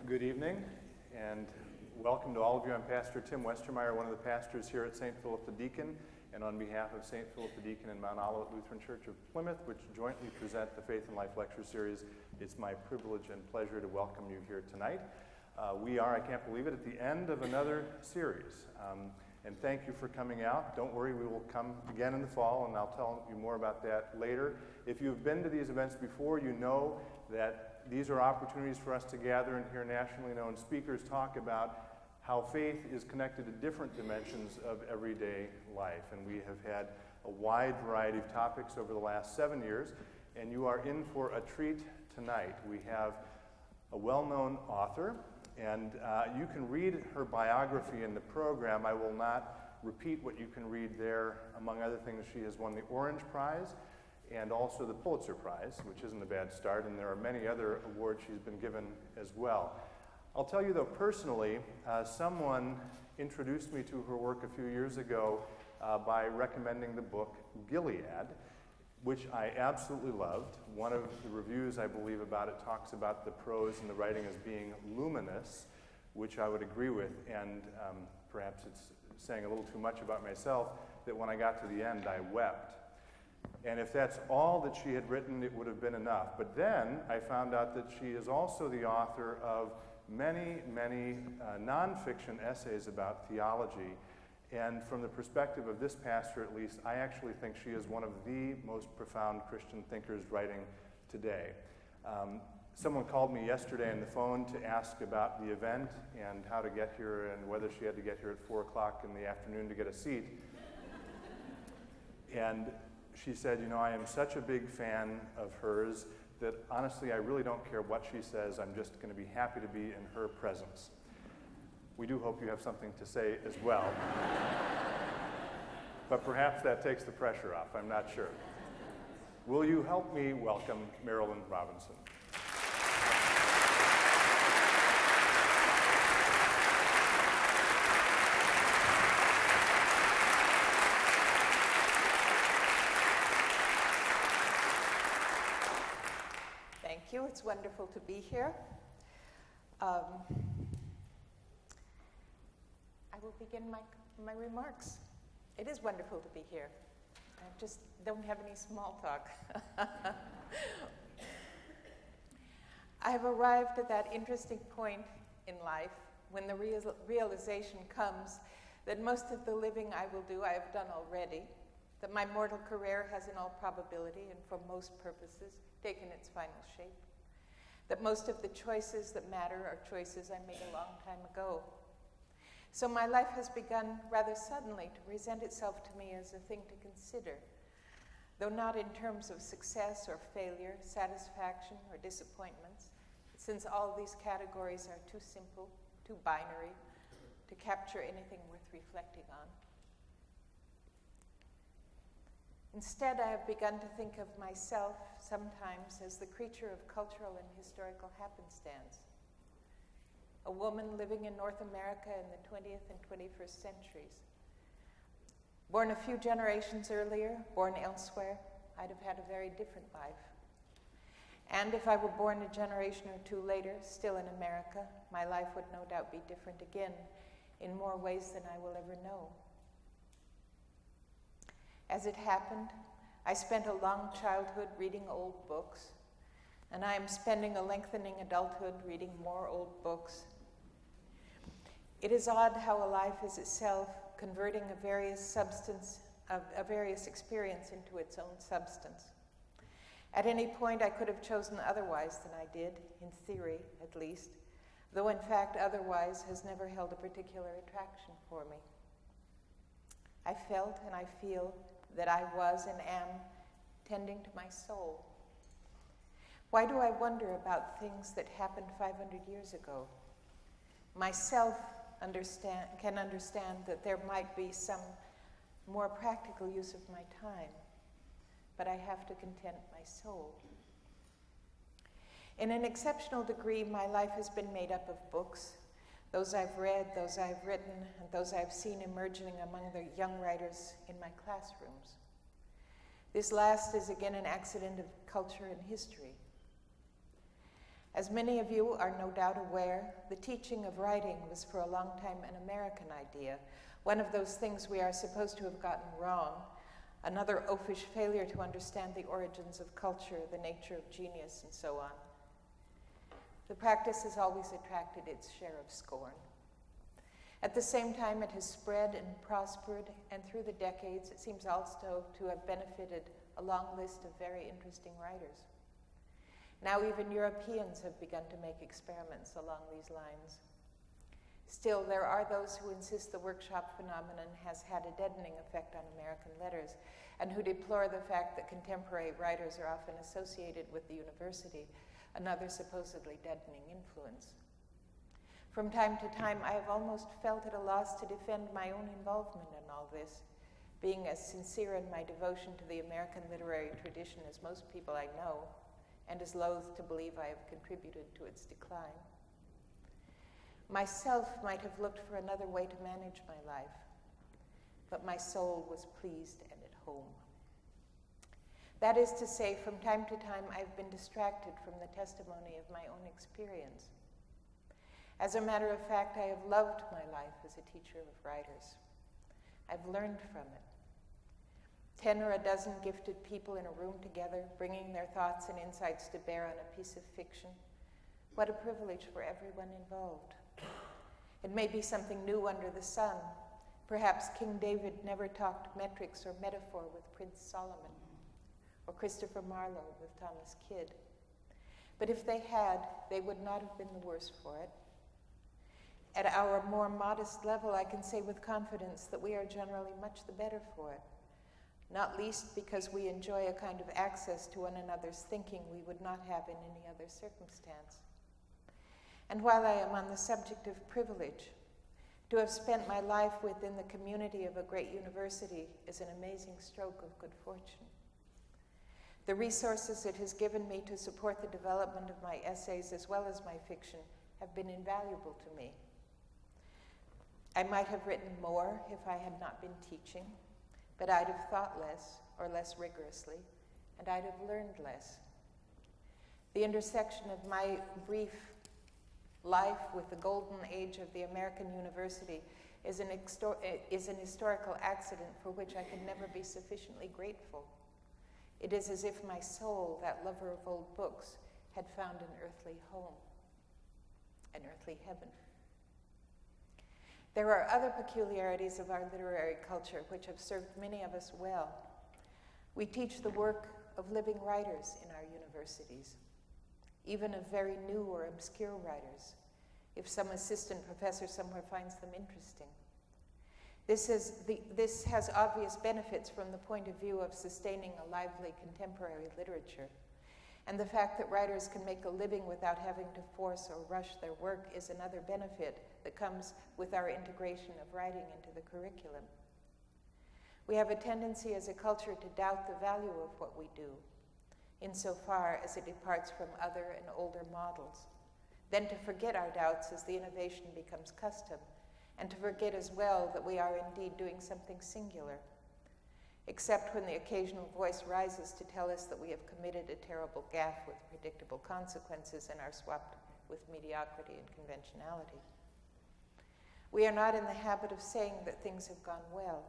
Good evening, and welcome to all of you. I'm Pastor Tim Westermeyer, one of the pastors here at St. Philip the Deacon, and on behalf of St. Philip the Deacon and Mount Olivet Lutheran Church of Plymouth, which jointly present the Faith and Life Lecture Series, it's my privilege and pleasure to welcome you here tonight. We are, I can't believe it, at the end of another series, and thank you for coming out. Don't worry, we will come again in the fall, and I'll tell you more about that later. If you've been to these events before, you know that these are opportunities for us to gather and hear nationally known speakers talk about how faith is connected to different dimensions of everyday life. And we have had a wide variety of topics over the last 7 years, and you are in for a treat tonight. We have a well-known author, and you can read her biography in the program. I will not repeat what you can read there. Among other things, she has won the Orange Prize and also the Pulitzer Prize, which isn't a bad start, and there are many other awards she's been given as well. I'll tell you, though, personally, someone introduced me to her work a few years ago by recommending the book Gilead, which I absolutely loved. One of the reviews, I believe, about it talks about the prose and the writing as being luminous, which I would agree with, and perhaps it's saying a little too much about myself, that when I got to the end, I wept. And if that's all that she had written, it would have been enough. But then I found out that she is also the author of many, many nonfiction essays about theology. And from the perspective of this pastor, at least, I actually think she is one of the most profound Christian thinkers writing today. Someone called me yesterday on the phone to ask about the event and how to get here and whether she had to get here at 4 o'clock in the afternoon to get a seat. And she said, you know, I am such a big fan of hers that honestly I really don't care what she says. I'm just going to be happy to be in her presence. We do hope you have something to say as well. But perhaps that takes the pressure off. I'm not sure. Will you help me welcome Marilyn Robinson? It's wonderful to be here. I will begin my remarks. It is wonderful to be here. I just don't have any small talk. I have arrived at that interesting point in life when the realization comes that most of the living I will do, I have done already, that my mortal career has in all probability and for most purposes taken its final shape, that most of the choices that matter are choices I made a long time ago. So my life has begun rather suddenly to present itself to me as a thing to consider, though not in terms of success or failure, satisfaction or disappointments, since all these categories are too simple, too binary, to capture anything worth reflecting on. Instead, I have begun to think of myself sometimes as the creature of cultural and historical happenstance, a woman living in North America in the 20th and 21st centuries. Born a few generations earlier, born elsewhere, I'd have had a very different life. And if I were born a generation or two later, still in America, my life would no doubt be different again, in more ways than I will ever know. As it happened, I spent a long childhood reading old books, and I am spending a lengthening adulthood reading more old books. It is odd how a life is itself converting a various experience into its own substance. At any point, I could have chosen otherwise than I did, in theory at least, though in fact otherwise has never held a particular attraction for me. I felt and I feel that I was and am tending to my soul. Why do I wonder about things that happened 500 years ago? Myself can understand that there might be some more practical use of my time, but I have to content my soul. In an exceptional degree, my life has been made up of books, those I've read, those I've written, and those I've seen emerging among the young writers in my classrooms. This last is again an accident of culture and history. As many of you are no doubt aware, the teaching of writing was for a long time an American idea, one of those things we are supposed to have gotten wrong, another oafish failure to understand the origins of culture, the nature of genius, and so on. The practice has always attracted its share of scorn. At the same time, it has spread and prospered, and through the decades, it seems also to have benefited a long list of very interesting writers. Now even Europeans have begun to make experiments along these lines. Still, there are those who insist the workshop phenomenon has had a deadening effect on American letters, and who deplore the fact that contemporary writers are often associated with the university, another supposedly deadening influence. From time to time, I have almost felt at a loss to defend my own involvement in all this, being as sincere in my devotion to the American literary tradition as most people I know, and as loath to believe I have contributed to its decline. Myself might have looked for another way to manage my life, but my soul was pleased and at home. That is to say, from time to time, I've been distracted from the testimony of my own experience. As a matter of fact, I have loved my life as a teacher of writers. I've learned from it. 10 or a dozen gifted people in a room together, bringing their thoughts and insights to bear on a piece of fiction. What a privilege for everyone involved. It may be something new under the sun. Perhaps King David never talked metrics or metaphor with Prince Solomon, or Christopher Marlowe with Thomas Kidd. But if they had, they would not have been the worse for it. At our more modest level, I can say with confidence that we are generally much the better for it, not least because we enjoy a kind of access to one another's thinking we would not have in any other circumstance. And while I am on the subject of privilege, to have spent my life within the community of a great university is an amazing stroke of good fortune. The resources it has given me to support the development of my essays as well as my fiction have been invaluable to me. I might have written more if I had not been teaching, but I'd have thought less or less rigorously, and I'd have learned less. The intersection of my brief life with the golden age of the American university is an historical accident for which I can never be sufficiently grateful. It is as if my soul, that lover of old books, had found an earthly home, an earthly heaven. There are other peculiarities of our literary culture which have served many of us well. We teach the work of living writers in our universities, even of very new or obscure writers, if some assistant professor somewhere finds them interesting. This has obvious benefits from the point of view of sustaining a lively contemporary literature. And the fact that writers can make a living without having to force or rush their work is another benefit that comes with our integration of writing into the curriculum. We have a tendency as a culture to doubt the value of what we do, insofar as it departs from other and older models, then to forget our doubts as the innovation becomes custom, and to forget as well that we are indeed doing something singular, except when the occasional voice rises to tell us that we have committed a terrible gaffe with predictable consequences and are swapped with mediocrity and conventionality. We are not in the habit of saying that things have gone well,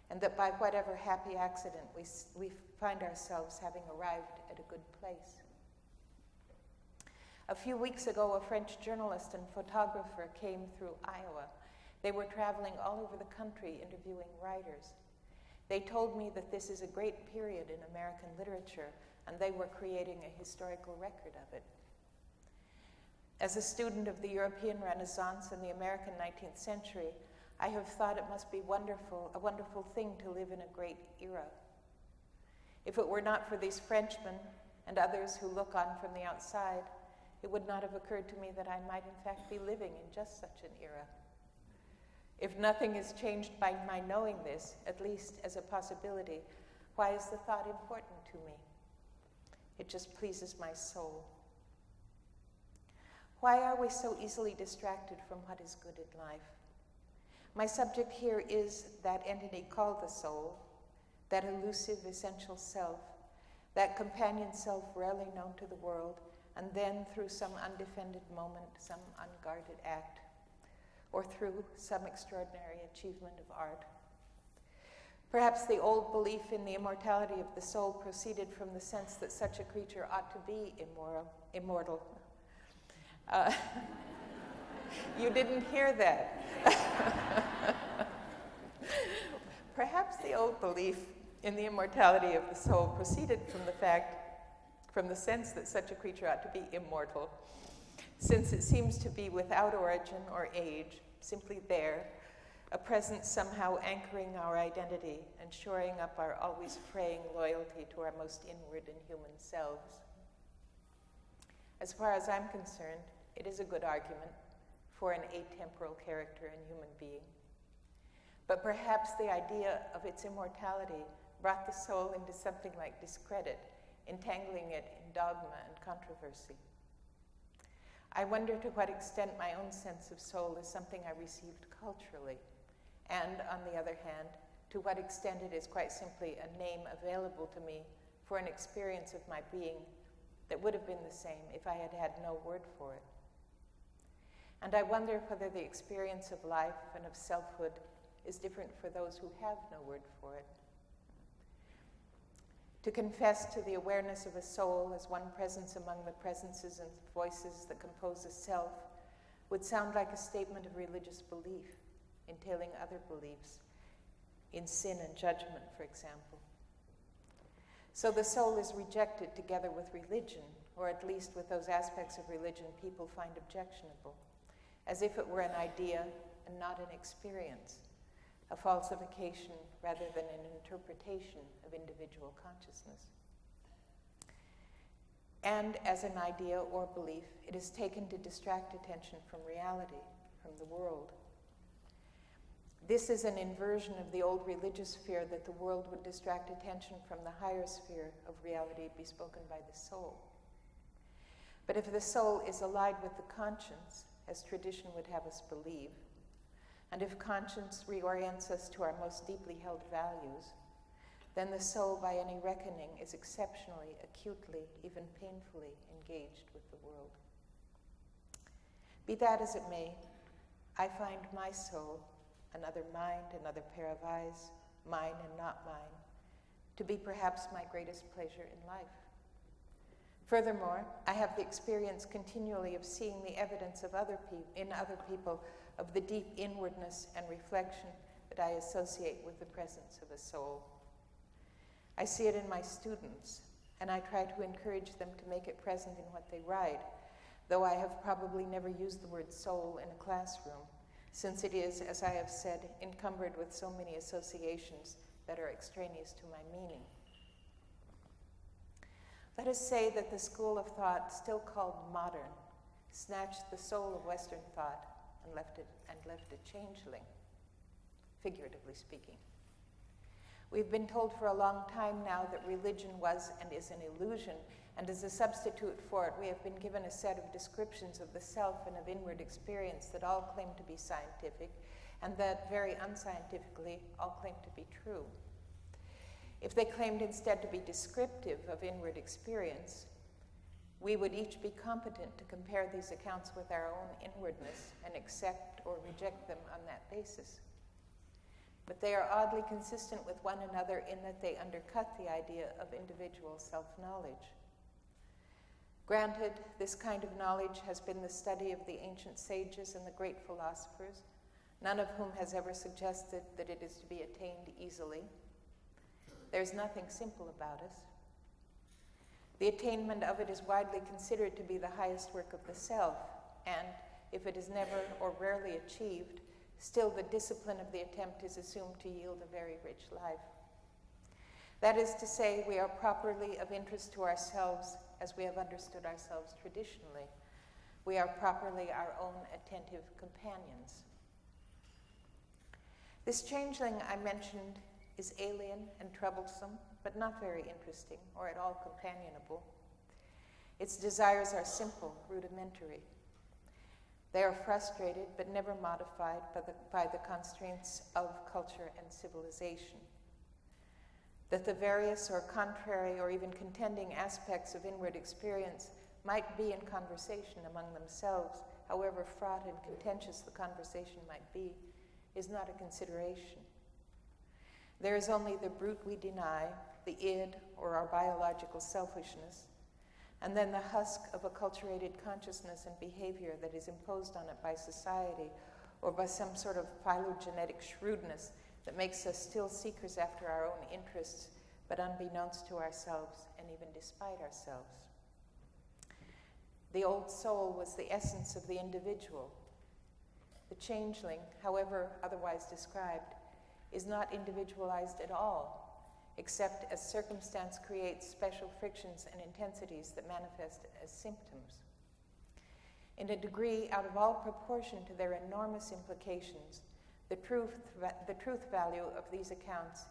and that by whatever happy accident we find ourselves having arrived at a good place. A few weeks ago, a French journalist and photographer came through Iowa. They were traveling all over the country interviewing writers. They told me that this is a great period in American literature, and they were creating a historical record of it. As a student of the European Renaissance and the American 19th century, I have thought it must be a wonderful thing to live in a great era. If it were not for these Frenchmen and others who look on from the outside, it would not have occurred to me that I might in fact be living in just such an era. If nothing is changed by my knowing this, at least as a possibility, why is the thought important to me? It just pleases my soul. Why are we so easily distracted from what is good in life? My subject here is that entity called the soul, that elusive essential self, that companion self rarely known to the world, and then through some undefended moment, some unguarded act, or through some extraordinary achievement of art. Perhaps the old belief in the immortality of the soul proceeded from the sense that such a creature ought to be immortal. You didn't hear that. Perhaps the old belief in the immortality of the soul proceeded from the sense that such a creature ought to be immortal, since it seems to be without origin or age, simply there, a presence somehow anchoring our identity and shoring up our always fraying loyalty to our most inward and human selves. As far as I'm concerned, it is a good argument for an atemporal character and human being. But perhaps the idea of its immortality brought the soul into something like discredit, entangling it in dogma and controversy. I wonder to what extent my own sense of soul is something I received culturally, and on the other hand, to what extent it is quite simply a name available to me for an experience of my being that would have been the same if I had had no word for it. And I wonder whether the experience of life and of selfhood is different for those who have no word for it. To confess to the awareness of a soul as one presence among the presences and voices that compose a self would sound like a statement of religious belief, entailing other beliefs, in sin and judgment, for example. So the soul is rejected together with religion, or at least with those aspects of religion people find objectionable, as if it were an idea and not an experience, a falsification rather than an interpretation of individual consciousness. And as an idea or belief, it is taken to distract attention from reality, from the world. This is an inversion of the old religious fear that the world would distract attention from the higher sphere of reality bespoken by the soul. But if the soul is allied with the conscience, as tradition would have us believe, and if conscience reorients us to our most deeply held values, then the soul, by any reckoning, is exceptionally, acutely, even painfully engaged with the world. Be that as it may, I find my soul, another mind, another pair of eyes, mine and not mine, to be perhaps my greatest pleasure in life. Furthermore, I have the experience continually of seeing the evidence of in other people of the deep inwardness and reflection that I associate with the presence of a soul. I see it in my students, and I try to encourage them to make it present in what they write, though I have probably never used the word soul in a classroom, since it is, as I have said, encumbered with so many associations that are extraneous to my meaning. Let us say that the school of thought, still called modern, snatched the soul of Western thought and left it changeling, figuratively speaking. We've been told for a long time now that religion was and is an illusion, and as a substitute for it, we have been given a set of descriptions of the self and of inward experience that all claim to be scientific, and that, very unscientifically, all claim to be true. If they claimed instead to be descriptive of inward experience, we would each be competent to compare these accounts with our own inwardness and accept or reject them on that basis. But they are oddly consistent with one another in that they undercut the idea of individual self-knowledge. Granted, this kind of knowledge has been the study of the ancient sages and the great philosophers, none of whom has ever suggested that it is to be attained easily. There's nothing simple about us. The attainment of it is widely considered to be the highest work of the self, and if it is never or rarely achieved, still the discipline of the attempt is assumed to yield a very rich life. That is to say, we are properly of interest to ourselves as we have understood ourselves traditionally. We are properly our own attentive companions. This changeling I mentioned is alien and troublesome, but not very interesting or at all companionable. Its desires are simple, rudimentary. They are frustrated but never modified by the constraints of culture and civilization. That the various or contrary or even contending aspects of inward experience might be in conversation among themselves, however fraught and contentious the conversation might be, is not a consideration. There is only the brute we deny, the id, or our biological selfishness, and then the husk of acculturated consciousness and behavior that is imposed on it by society or by some sort of phylogenetic shrewdness that makes us still seekers after our own interests, but unbeknownst to ourselves and even despite ourselves. The old soul was the essence of the individual. The changeling, however otherwise described, is not individualized at all, except as circumstance creates special frictions and intensities that manifest as symptoms. In a degree out of all proportion to their enormous implications, the truth value of these accounts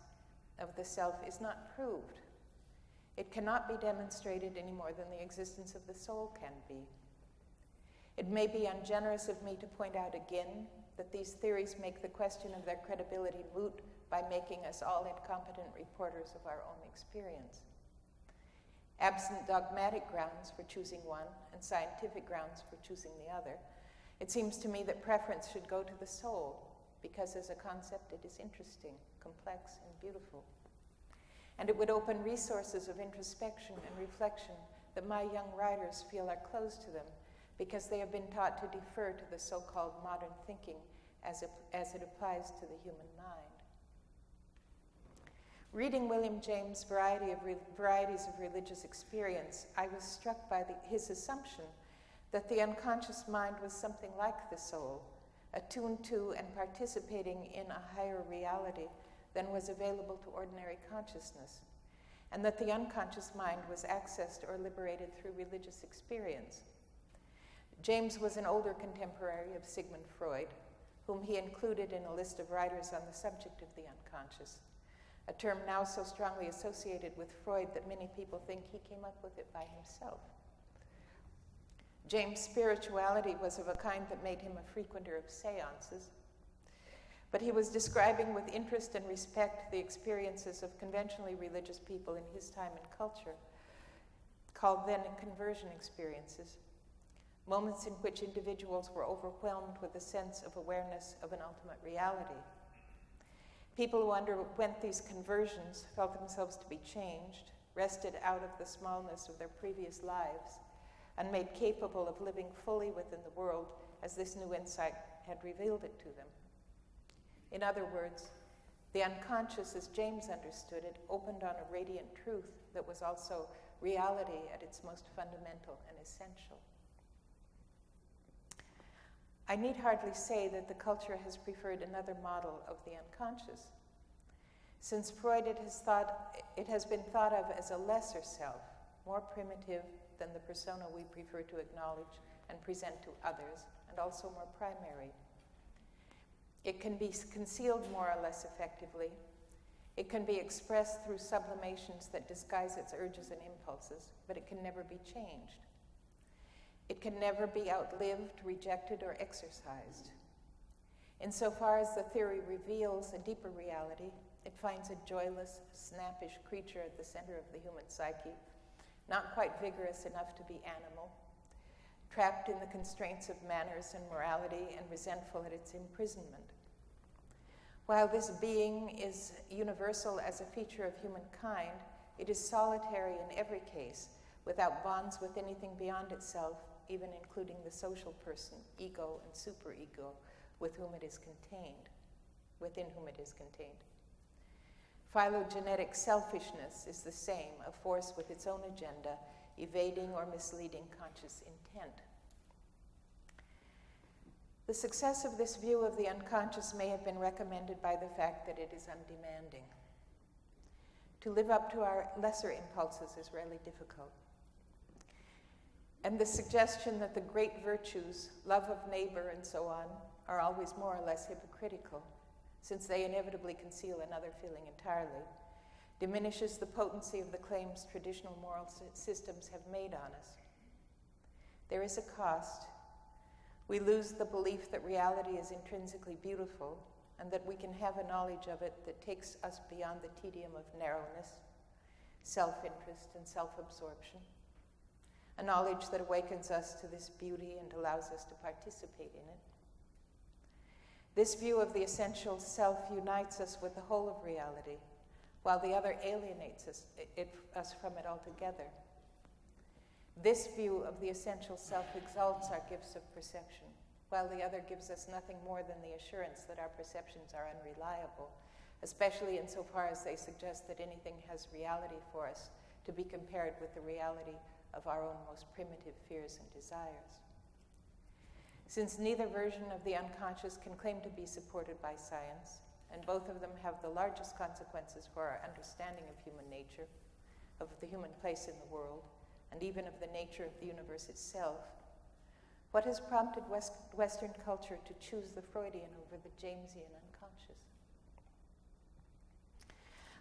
of the self is not proved. It cannot be demonstrated any more than the existence of the soul can be. It may be ungenerous of me to point out again that these theories make the question of their credibility moot by making us all incompetent reporters of our own experience. Absent dogmatic grounds for choosing one and scientific grounds for choosing the other, it seems to me that preference should go to the soul, because as a concept it is interesting, complex, and beautiful. And it would open resources of introspection and reflection that my young writers feel are closed to them, because they have been taught to defer to the so-called modern thinking as it applies to the human mind. Reading William James' Varieties of Religious Experience, I was struck by his assumption that the unconscious mind was something like the soul, attuned to and participating in a higher reality than was available to ordinary consciousness, and that the unconscious mind was accessed or liberated through religious experience. James was an older contemporary of Sigmund Freud, whom he included in a list of writers on the subject of the unconscious, a term now so strongly associated with Freud that many people think he came up with it by himself. James' spirituality was of a kind that made him a frequenter of seances, but he was describing with interest and respect the experiences of conventionally religious people in his time and culture, called then conversion experiences, moments in which individuals were overwhelmed with a sense of awareness of an ultimate reality. People who underwent these conversions felt themselves to be changed, wrested out of the smallness of their previous lives, and made capable of living fully within the world as this new insight had revealed it to them. In other words, the unconscious, as James understood it, opened on a radiant truth that was also reality at its most fundamental and essential. I need hardly say that the culture has preferred another model of the unconscious. Since Freud, it has been thought of as a lesser self, more primitive than the persona we prefer to acknowledge and present to others, and also more primary. It can be concealed more or less effectively. It can be expressed through sublimations that disguise its urges and impulses, but it can never be changed. It can never be outlived, rejected, or exercised. Insofar as the theory reveals a deeper reality, it finds a joyless, snappish creature at the center of the human psyche, not quite vigorous enough to be animal, trapped in the constraints of manners and morality and resentful at its imprisonment. While this being is universal as a feature of humankind, it is solitary in every case, without bonds with anything beyond itself, even including the social person, ego and superego, within whom it is contained. Phylogenetic selfishness is the same, a force with its own agenda, evading or misleading conscious intent. The success of this view of the unconscious may have been recommended by the fact that it is undemanding. To live up to our lesser impulses is rarely difficult. And the suggestion that the great virtues, love of neighbor and so on, are always more or less hypocritical, since they inevitably conceal another feeling entirely, diminishes the potency of the claims traditional moral systems have made on us. There is a cost. We lose the belief that reality is intrinsically beautiful and that we can have a knowledge of it that takes us beyond the tedium of narrowness, self-interest, and self-absorption. a knowledge that awakens us to this beauty and allows us to participate in it. This view of the essential self unites us with the whole of reality, while the other alienates us from it altogether. This view of the essential self exalts our gifts of perception, while the other gives us nothing more than the assurance that our perceptions are unreliable, especially insofar as they suggest that anything has reality for us to be compared with the reality of our own most primitive fears and desires. Since neither version of the unconscious can claim to be supported by science, and both of them have the largest consequences for our understanding of human nature, of the human place in the world, and even of the nature of the universe itself, what has prompted Western culture to choose the Freudian over the Jamesian unconscious?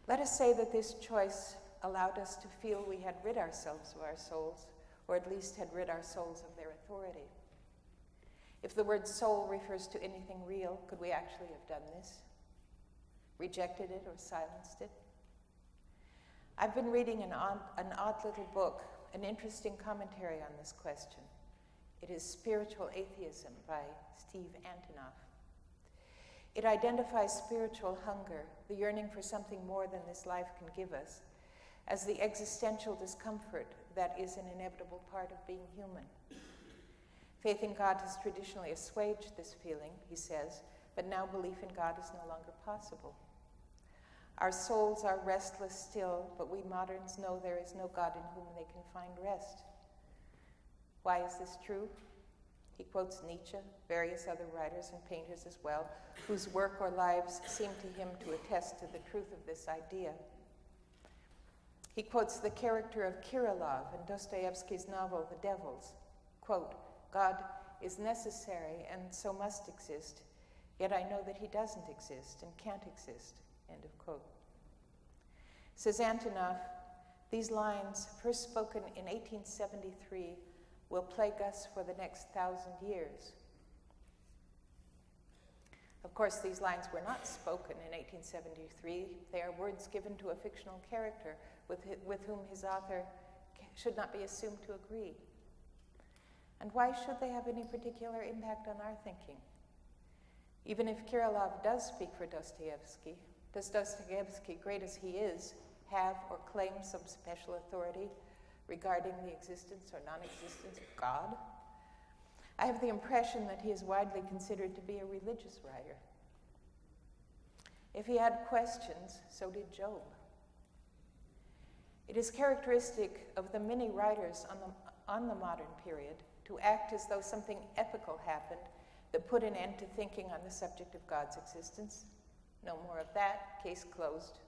Let us say that this choice allowed us to feel we had rid ourselves of our souls, or at least had rid our souls of their authority. If the word soul refers to anything real, could we actually have done this? Rejected it or silenced it? I've been reading an odd little book, an interesting commentary on this question. It is Spiritual Atheism by Steve Antonoff. It identifies spiritual hunger, the yearning for something more than this life can give us, as the existential discomfort that is an inevitable part of being human. Faith in God has traditionally assuaged this feeling, he says, but now belief in God is no longer possible. Our souls are restless still, but we moderns know there is no God in whom they can find rest. Why is this true? He quotes Nietzsche, various other writers and painters as well, whose work or lives seem to him to attest to the truth of this idea. He quotes the character of Kirillov in Dostoevsky's novel, The Devils. Quote, God is necessary and so must exist, yet I know that he doesn't exist and can't exist, end of quote. Says Antonoff, these lines, first spoken in 1873, will plague us for the next 1,000 years. Of course, these lines were not spoken in 1873. They are words given to a fictional character with whom his author should not be assumed to agree. And why should they have any particular impact on our thinking? Even if Kirillov does speak for Dostoevsky, does Dostoevsky, great as he is, have or claim some special authority regarding the existence or non-existence of God? I have the impression that he is widely considered to be a religious writer. If he had questions, so did Job. It is characteristic of the many writers on the modern period to act as though something epical happened that put an end to thinking on the subject of God's existence. No more of that, case closed.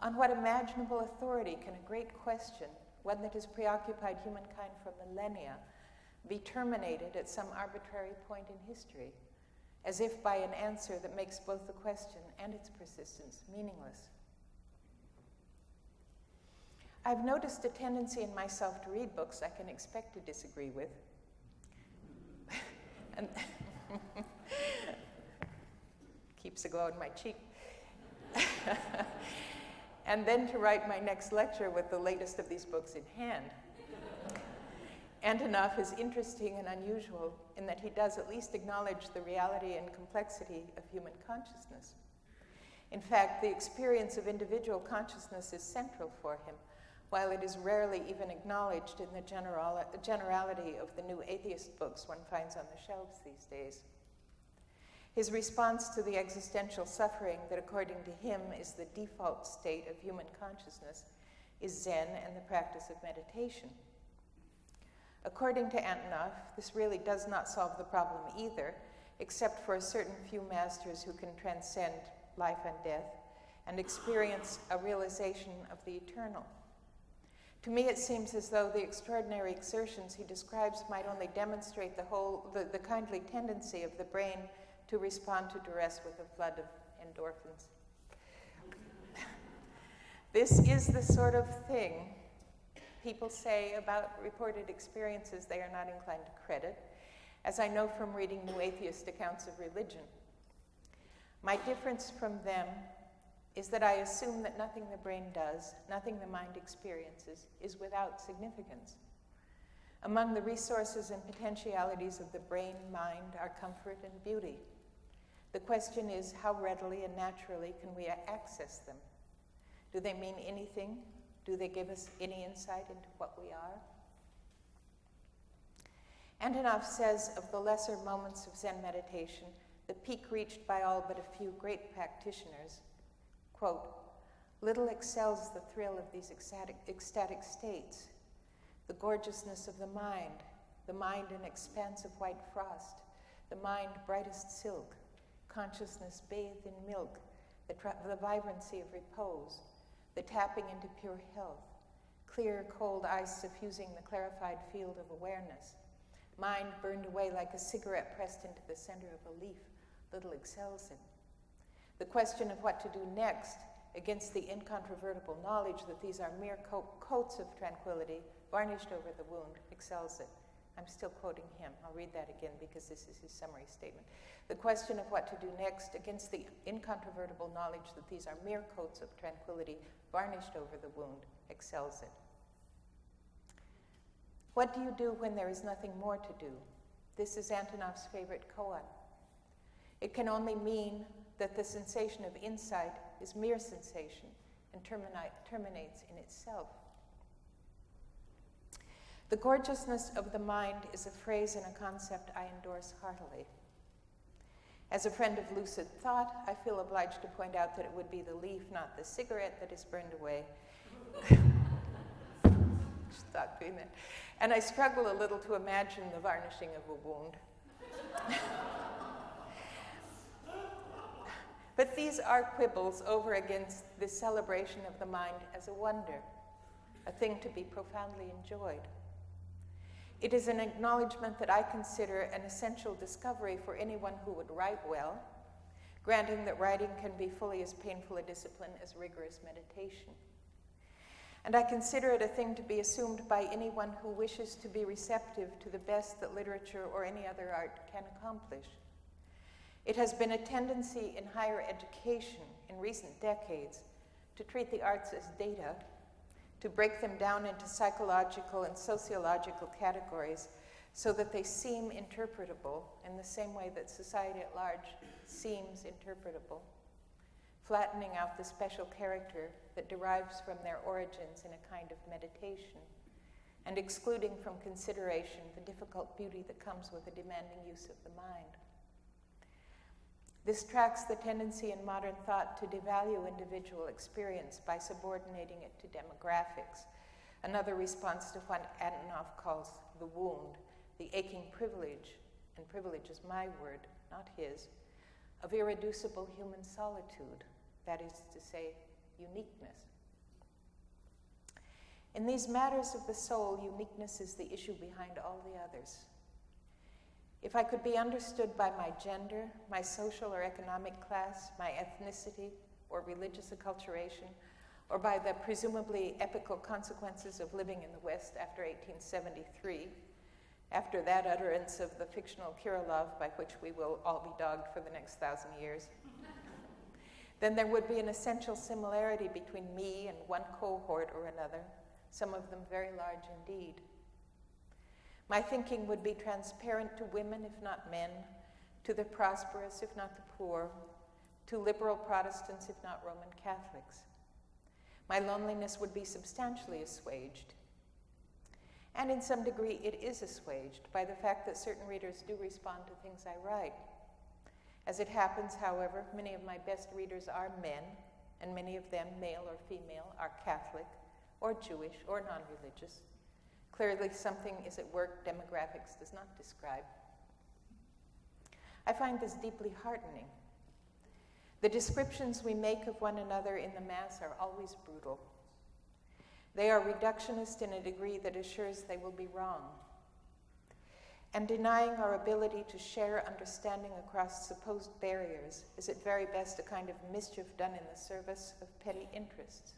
On what imaginable authority can a great question, one that has preoccupied humankind for millennia, be terminated at some arbitrary point in history, as if by an answer that makes both the question and its persistence meaningless? I've noticed a tendency in myself to read books I can expect to disagree with. And keeps a glow in my cheek. And then to write my next lecture with the latest of these books in hand. Antonoff is interesting and unusual in that he does at least acknowledge the reality and complexity of human consciousness. In fact, the experience of individual consciousness is central for him, while it is rarely even acknowledged in the generality of the new atheist books one finds on the shelves these days. His response to the existential suffering that, according to him, is the default state of human consciousness is Zen and the practice of meditation. According to Antonoff, this really does not solve the problem either, except for a certain few masters who can transcend life and death and experience a realization of the eternal. To me, it seems as though the extraordinary exertions he describes might only demonstrate the kindly tendency of the brain to respond to duress with a flood of endorphins. This is the sort of thing people say about reported experiences they are not inclined to credit, as I know from reading new atheist accounts of religion. My difference from them is that I assume that nothing the brain does, nothing the mind experiences, is without significance. Among the resources and potentialities of the brain, mind, are comfort and beauty. The question is, how readily and naturally can we access them? Do they mean anything? Do they give us any insight into what we are? Antonov says of the lesser moments of Zen meditation, the peak reached by all but a few great practitioners, quote, little excels the thrill of these ecstatic states, the gorgeousness of the mind an expanse of white frost, the mind brightest silk, consciousness bathed in milk, the vibrancy of repose, the tapping into pure health, clear, cold ice suffusing the clarified field of awareness, mind burned away like a cigarette pressed into the center of a leaf, little excels it. The question of what to do next, against the incontrovertible knowledge that these are mere coats of tranquility varnished over the wound, excels it. I'm still quoting him. I'll read that again because this is his summary statement. The question of what to do next, against the incontrovertible knowledge that these are mere coats of tranquility varnished over the wound, excels it. What do you do when there is nothing more to do? This is Antonov's favorite koan. It can only mean that the sensation of insight is mere sensation and terminates in itself. The gorgeousness of the mind is a phrase and a concept I endorse heartily. As a friend of lucid thought, I feel obliged to point out that it would be the leaf, not the cigarette, that is burned away. Stop doing that. And I struggle a little to imagine the varnishing of a wound. But these are quibbles over against this celebration of the mind as a wonder, a thing to be profoundly enjoyed. It is an acknowledgement that I consider an essential discovery for anyone who would write well, granting that writing can be fully as painful a discipline as rigorous meditation. And I consider it a thing to be assumed by anyone who wishes to be receptive to the best that literature or any other art can accomplish. It has been a tendency in higher education in recent decades to treat the arts as data, to break them down into psychological and sociological categories so that they seem interpretable in the same way that society at large seems interpretable, flattening out the special character that derives from their origins in a kind of meditation, and excluding from consideration the difficult beauty that comes with a demanding use of the mind. This tracks the tendency in modern thought to devalue individual experience by subordinating it to demographics, another response to what Antonov calls the wound, the aching privilege, and privilege is my word, not his, of irreducible human solitude, that is to say, uniqueness. In these matters of the soul, uniqueness is the issue behind all the others. If I could be understood by my gender, my social or economic class, my ethnicity or religious acculturation, or by the presumably epical consequences of living in the West after 1873, after that utterance of the fictional Kirillov by which we will all be dogged for the next 1,000 years, then there would be an essential similarity between me and one cohort or another, some of them very large indeed. My thinking would be transparent to women, if not men, to the prosperous, if not the poor, to liberal Protestants, if not Roman Catholics. My loneliness would be substantially assuaged. And in some degree, it is assuaged by the fact that certain readers do respond to things I write. As it happens, however, many of my best readers are men, and many of them, male or female, are Catholic, or Jewish, or non-religious. Clearly, something is at work demographics does not describe. I find this deeply heartening. The descriptions we make of one another in the Mass are always brutal. They are reductionist in a degree that assures they will be wrong. And denying our ability to share understanding across supposed barriers is at very best a kind of mischief done in the service of petty interests.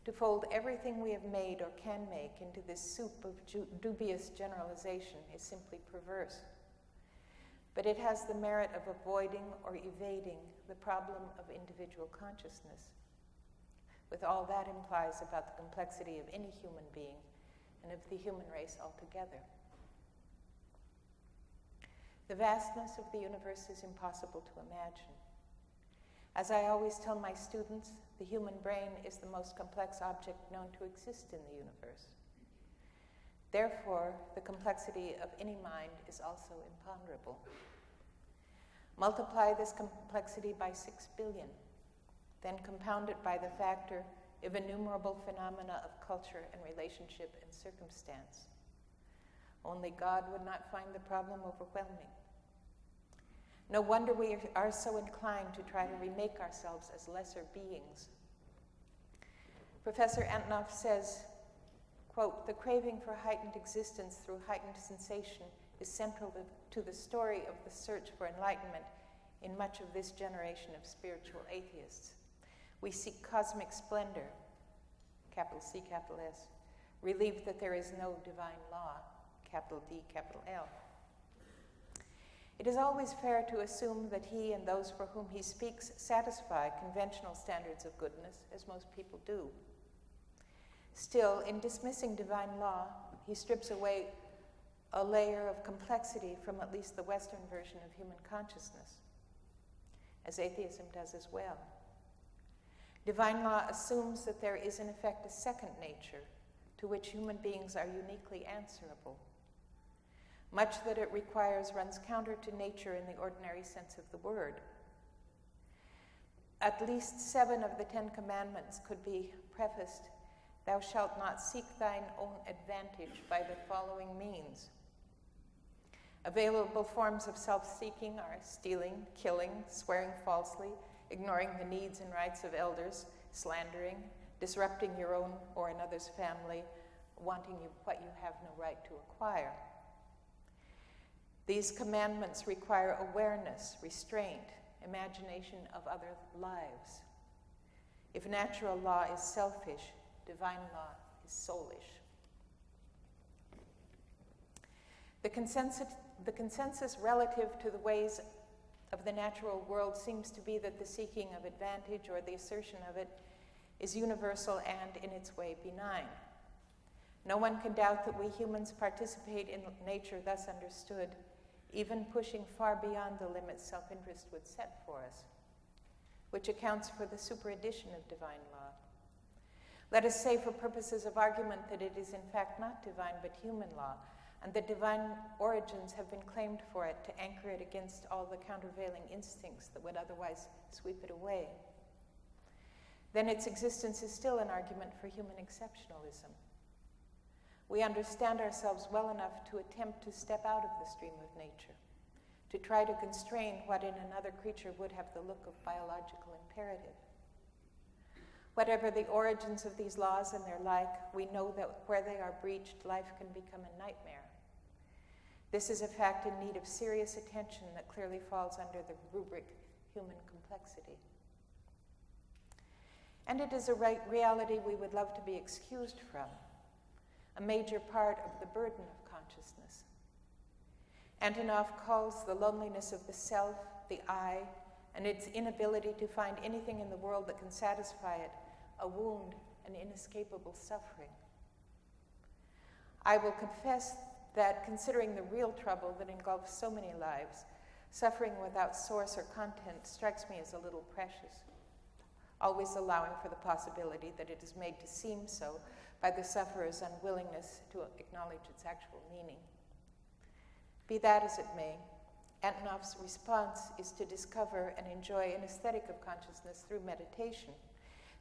To fold everything we have made or can make into this soup of dubious generalization is simply perverse. but it has the merit of avoiding or evading the problem of individual consciousness, with all that implies about the complexity of any human being and of the human race altogether. The vastness of the universe is impossible to imagine. As I always tell my students, the human brain is the most complex object known to exist in the universe. Therefore, the complexity of any mind is also imponderable. Multiply this complexity by 6 billion, then compound it by the factor of innumerable phenomena of culture and relationship and circumstance. Only God would not find the problem overwhelming. No wonder we are so inclined to try to remake ourselves as lesser beings. Professor Antonoff says, quote, "The craving for heightened existence through heightened sensation is central to the story of the search for enlightenment in much of this generation of spiritual atheists. We seek cosmic splendor, capital C, capital S, relief that there is no divine law, capital D, capital L. It is always fair to assume that he and those for whom he speaks satisfy conventional standards of goodness, as most people do. Still, in dismissing divine law, he strips away a layer of complexity from at least the Western version of human consciousness, as atheism does as well. Divine law assumes that there is in effect a second nature to which human beings are uniquely answerable. Much that it requires runs counter to nature in the ordinary sense of the word. At least 7 of the 10 commandments could be prefaced, "Thou shalt not seek thine own advantage by the following means." Available forms of self-seeking are stealing, killing, swearing falsely, ignoring the needs and rights of elders, slandering, disrupting your own or another's family, wanting what you have no right to acquire. These commandments require awareness, restraint, imagination of other lives. If natural law is selfish, divine law is soulish. The consensus relative to the ways of the natural world seems to be that the seeking of advantage or the assertion of it is universal and, in its way, benign. No one can doubt that we humans participate in nature thus understood, even pushing far beyond the limits self-interest would set for us, which accounts for the superaddition of divine law. Let us say for purposes of argument that it is in fact not divine but human law, and that divine origins have been claimed for it to anchor it against all the countervailing instincts that would otherwise sweep it away. Then its existence is still an argument for human exceptionalism. We understand ourselves well enough to attempt to step out of the stream of nature, to try to constrain what in another creature would have the look of biological imperative. Whatever the origins of these laws and their like, we know that where they are breached, life can become a nightmare. This is a fact in need of serious attention that clearly falls under the rubric human complexity. And it is a reality we would love to be excused from, a major part of the burden of consciousness. Antonoff calls the loneliness of the self, the I, and its inability to find anything in the world that can satisfy it, a wound and inescapable suffering. I will confess that considering the real trouble that engulfs so many lives, suffering without source or content strikes me as a little precious, always allowing for the possibility that it is made to seem so by the sufferer's unwillingness to acknowledge its actual meaning. Be that as it may, Antonoff's response is to discover and enjoy an aesthetic of consciousness through meditation.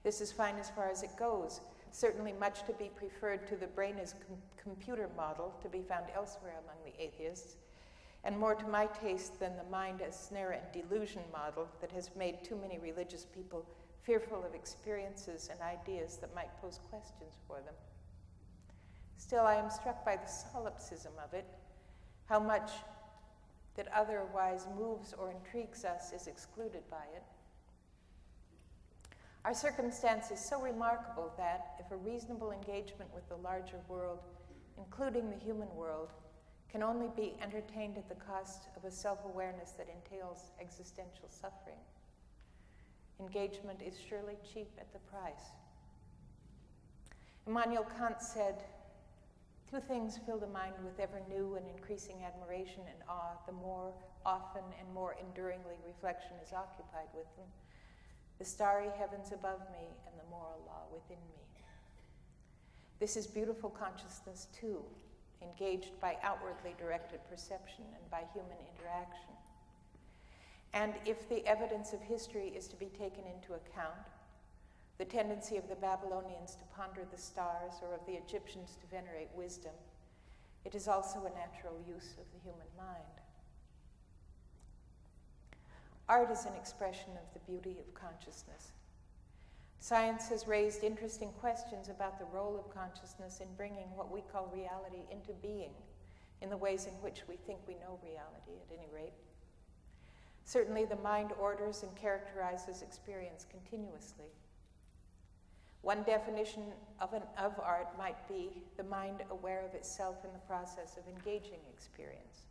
This is fine as far as it goes, certainly much to be preferred to the brain as computer model to be found elsewhere among the atheists, and more to my taste than the mind as snare and delusion model that has made too many religious people fearful of experiences and ideas that might pose questions for them. Still, I am struck by the solipsism of it, how much that otherwise moves or intrigues us is excluded by it. Our circumstance is so remarkable that, if a reasonable engagement with the larger world, including the human world, can only be entertained at the cost of a self-awareness that entails existential suffering. Engagement is surely cheap at the price. Immanuel Kant said, "Two things fill the mind with ever new and increasing admiration and awe, the more often and more enduringly reflection is occupied with them. The starry heavens above me and the moral law within me." This is beautiful consciousness too, engaged by outwardly directed perception and by human interaction. And if the evidence of history is to be taken into account, the tendency of the Babylonians to ponder the stars or of the Egyptians to venerate wisdom, it is also a natural use of the human mind. Art is an expression of the beauty of consciousness. Science has raised interesting questions about the role of consciousness in bringing what we call reality into being, in the ways in which we think we know reality, at any rate. Certainly, the mind orders and characterizes experience continuously. One definition of art might be the mind aware of itself in the process of engaging experience.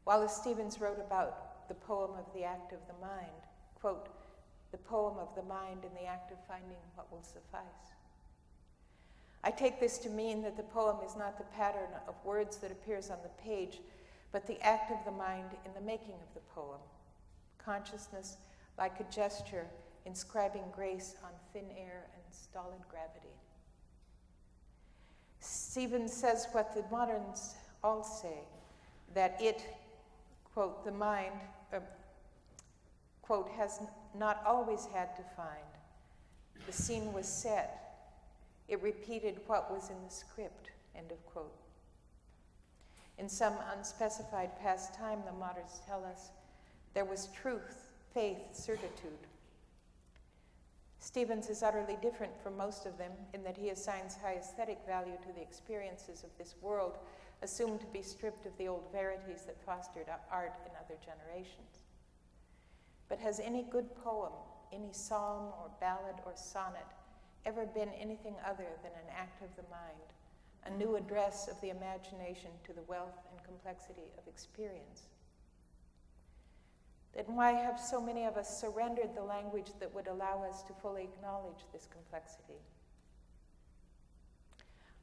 Wallace Stevens wrote about the poem of the act of the mind, quote, "The poem of the mind in the act of finding what will suffice." I take this to mean that the poem is not the pattern of words that appears on the page, but the act of the mind in the making of the poem. Consciousness, like a gesture, inscribing grace on thin air and stolid gravity. Stevens says what the moderns all say, that it, quote, the mind, quote, has not always had to find. The scene was set. It repeated what was in the script, end of quote. In some unspecified past time, the moderns tell us, there was truth, faith, certitude. Stevens is utterly different from most of them in that he assigns high aesthetic value to the experiences of this world, assumed to be stripped of the old verities that fostered art in other generations. But has any good poem, any psalm or ballad or sonnet, ever been anything other than an act of the mind, a new address of the imagination to the wealth and complexity of experience? Then why have so many of us surrendered the language that would allow us to fully acknowledge this complexity?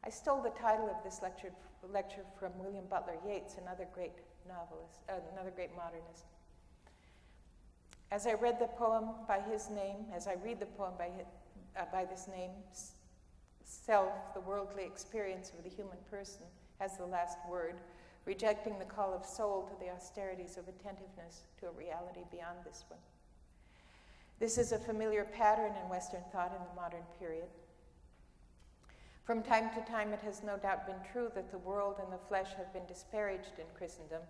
I stole the title of this lecture from William Butler Yeats, another great novelist, another great modernist. As I read the poem by his name, as I read the poem by this name, self, the worldly experience of the human person, has the last word, rejecting the call of soul to the austerities of attentiveness to a reality beyond this one. This is a familiar pattern in Western thought in the modern period. From time to time, it has no doubt been true that the world and the flesh have been disparaged in Christendom,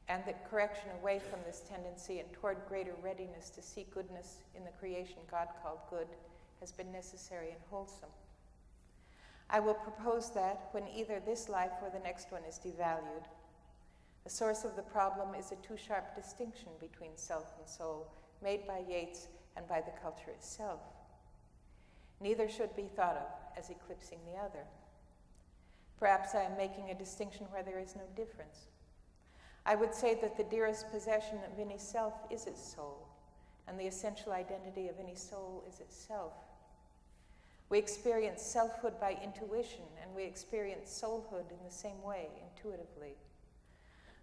and that correction away from this tendency and toward greater readiness to see goodness in the creation God called good has been necessary and wholesome. I will propose that when either this life or the next one is devalued, the source of the problem is a too sharp distinction between self and soul, made by Yeats and by the culture itself. Neither should be thought of as eclipsing the other. Perhaps I am making a distinction where there is no difference. I would say that the dearest possession of any self is its soul, and the essential identity of any soul is itself. We experience selfhood by intuition, and we experience soulhood in the same way, intuitively.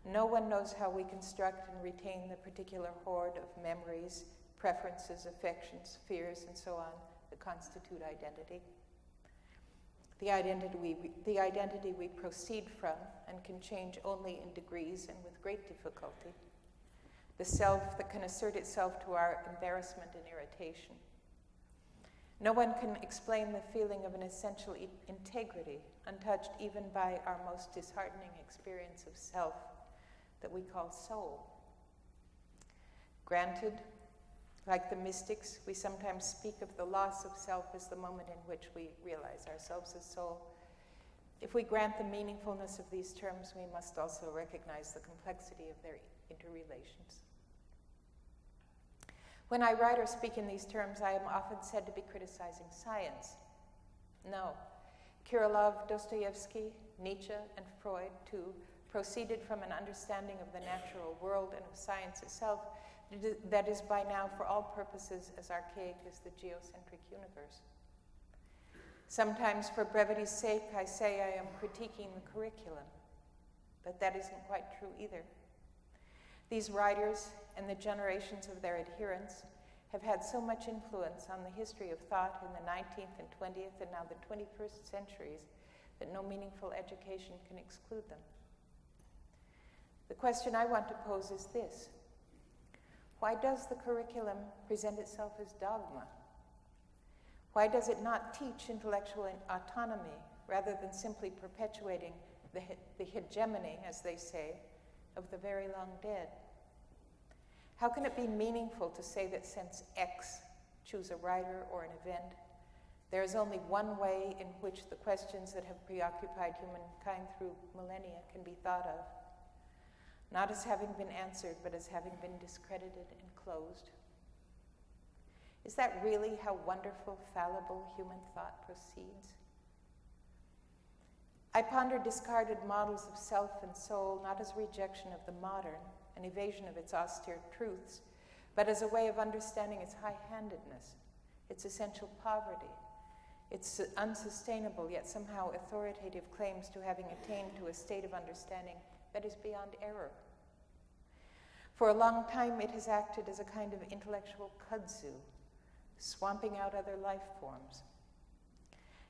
No one knows how we construct and retain the particular hoard of memories, preferences, affections, fears, and so on that constitute identity. The identity we proceed from and can change only in degrees and with great difficulty. The self that can assert itself to our embarrassment and irritation. No one can explain the feeling of an essential integrity, untouched even by our most disheartening experience of self, that we call soul. Granted, like the mystics, we sometimes speak of the loss of self as the moment in which we realize ourselves as soul. If we grant the meaningfulness of these terms, we must also recognize the complexity of their interrelations. When I write or speak in these terms, I am often said to be criticizing science. No. Kirillov, Dostoevsky, Nietzsche and Freud too, proceeded from an understanding of the natural world and of science itself that is by now, for all purposes, as archaic as the geocentric universe. Sometimes, for brevity's sake, I say I am critiquing the curriculum, but that isn't quite true either. These writers and the generations of their adherents have had so much influence on the history of thought in the 19th and 20th and now the 21st centuries that no meaningful education can exclude them. The question I want to pose is this: why does the curriculum present itself as dogma? Why does it not teach intellectual autonomy rather than simply perpetuating the hegemony, as they say, of the very long dead? How can it be meaningful to say that since X, choose a writer or an event, there is only one way in which the questions that have preoccupied humankind through millennia can be thought of, not as having been answered, but as having been discredited and closed? Is that really how wonderful, fallible human thought proceeds? I ponder discarded models of self and soul not as rejection of the modern, an evasion of its austere truths, but as a way of understanding its high-handedness, its essential poverty, its unsustainable yet somehow authoritative claims to having attained to a state of understanding that is beyond error. For a long time, it has acted as a kind of intellectual kudzu, swamping out other life forms.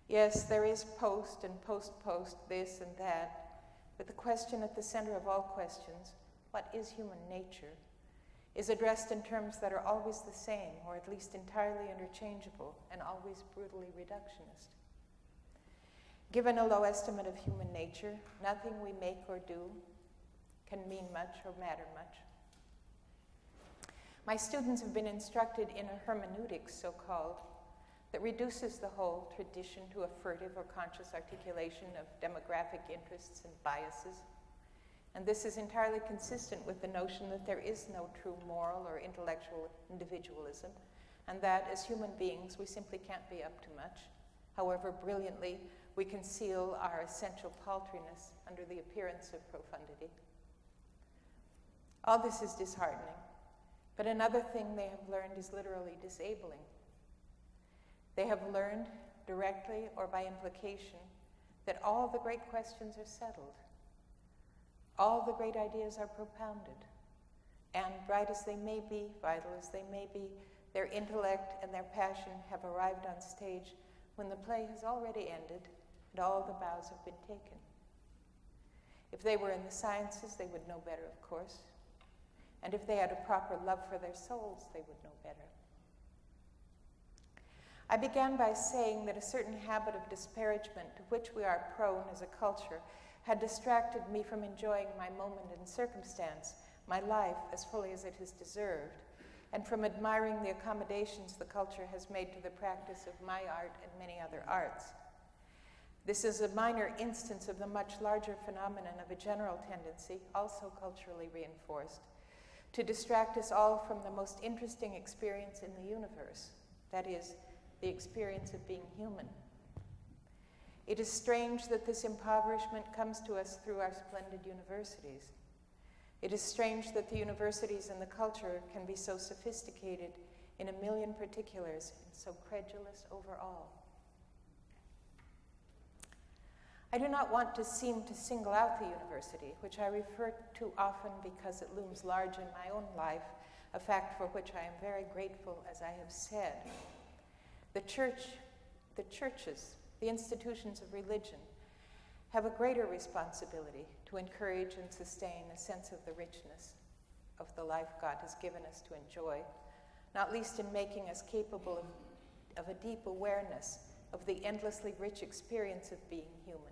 Yes, there is post and post-post, this and that, but the question at the center of all questions, what is human nature, is addressed in terms that are always the same, or at least entirely interchangeable, and always brutally reductionist. Given a low estimate of human nature, nothing we make or do can mean much or matter much. My students have been instructed in a hermeneutic, so-called, that reduces the whole tradition to a furtive or conscious articulation of demographic interests and biases. And this is entirely consistent with the notion that there is no true moral or intellectual individualism, and that as human beings we simply can't be up to much, however brilliantly we conceal our essential paltriness under the appearance of profundity. All this is disheartening, but another thing they have learned is literally disabling. They have learned, directly or by implication, that all the great questions are settled. All the great ideas are propounded, and bright as they may be, vital as they may be, their intellect and their passion have arrived on stage when the play has already ended and all the bows have been taken. If they were in the sciences, they would know better, of course, and if they had a proper love for their souls, they would know better. I began by saying that a certain habit of disparagement to which we are prone as a culture had distracted me from enjoying my moment and circumstance, my life as fully as it has deserved, and from admiring the accommodations the culture has made to the practice of my art and many other arts. This is a minor instance of the much larger phenomenon of a general tendency, also culturally reinforced, to distract us all from the most interesting experience in the universe, that is, the experience of being human. It is strange that this impoverishment comes to us through our splendid universities. It is strange that the universities and the culture can be so sophisticated in a million particulars and so credulous overall. I do not want to seem to single out the university, which I refer to often because it looms large in my own life, a fact for which I am very grateful, as I have said. The churches, the institutions of religion, have a greater responsibility to encourage and sustain a sense of the richness of the life God has given us to enjoy, not least in making us capable of a deep awareness of the endlessly rich experience of being human.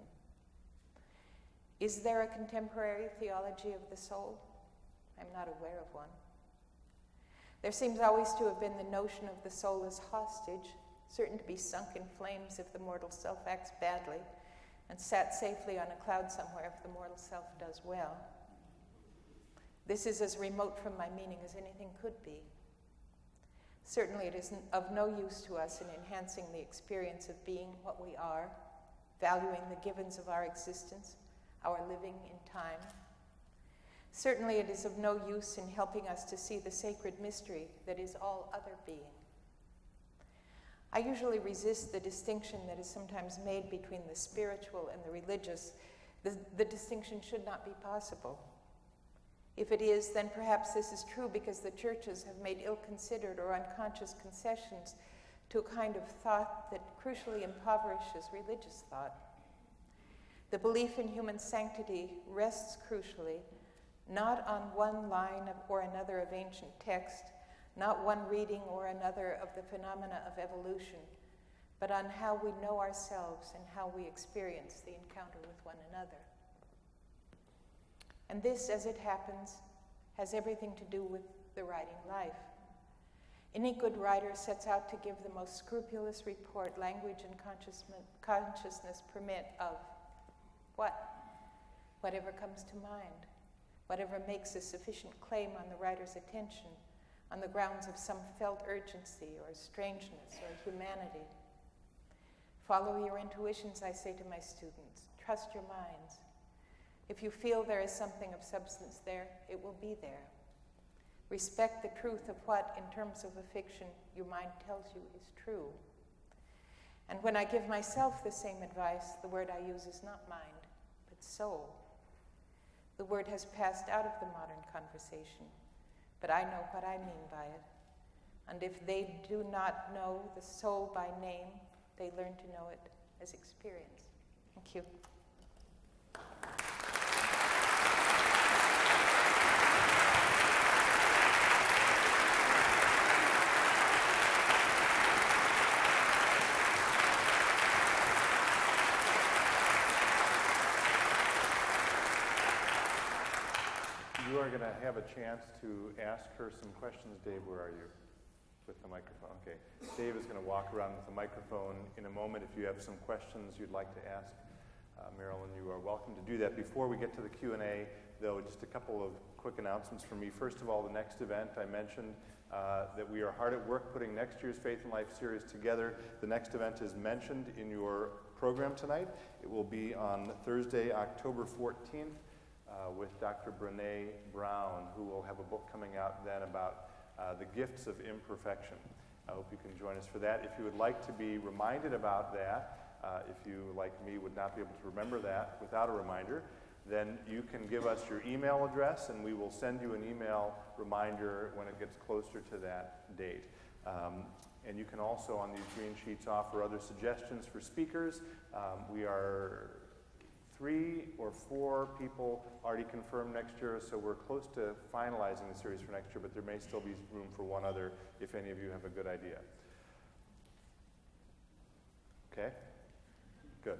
Is there a contemporary theology of the soul? I'm not aware of one. There seems always to have been the notion of the soul as hostage, certain to be sunk in flames if the mortal self acts badly, and sat safely on a cloud somewhere if the mortal self does well. This is as remote from my meaning as anything could be. Certainly it is of no use to us in enhancing the experience of being what we are, valuing the givens of our existence, our living in time. Certainly it is of no use in helping us to see the sacred mystery that is all other being. I usually resist the distinction that is sometimes made between the spiritual and the religious. The distinction should not be possible. If it is, then perhaps this is true because the churches have made ill-considered or unconscious concessions to a kind of thought that crucially impoverishes religious thought. The belief in human sanctity rests crucially not on one line or another of ancient text, not one reading or another of the phenomena of evolution, but on how we know ourselves and how we experience the encounter with one another. And this, as it happens, has everything to do with the writing life. Any good writer sets out to give the most scrupulous report language and consciousness permit of what? Whatever comes to mind, whatever makes a sufficient claim on the writer's attention, on the grounds of some felt urgency or strangeness or humanity. Follow your intuitions, I say to my students. Trust your minds. If you feel there is something of substance there, it will be there. Respect the truth of what, in terms of a fiction, your mind tells you is true. And when I give myself the same advice, the word I use is not mind, but soul. The word has passed out of the modern conversation, but I know what I mean by it. And if they do not know the soul by name, they learn to know it as experience. Thank you. You are going to have a chance to ask her some questions. Dave, where are you? With the microphone. Okay. Dave is going to walk around with the microphone in a moment. If you have some questions you'd like to ask Marilyn, you are welcome to do that. Before we get to the Q&A, though, just a couple of quick announcements from me. First of all, the next event I mentioned that we are hard at work putting next year's Faith and Life series together. The next event is mentioned in your program tonight. It will be on Thursday, October 14th. With Dr. Brené Brown, who will have a book coming out then about the gifts of imperfection. I hope you can join us for that. If you would like to be reminded about that, if you, like me, would not be able to remember that without a reminder, then you can give us your email address and we will send you an email reminder when it gets closer to that date. And you can also, on these green sheets, offer other suggestions for speakers. We are 3 or 4 people already confirmed next year, so we're close to finalizing the series for next year, but there may still be room for one other if any of you have a good idea. Okay? Good.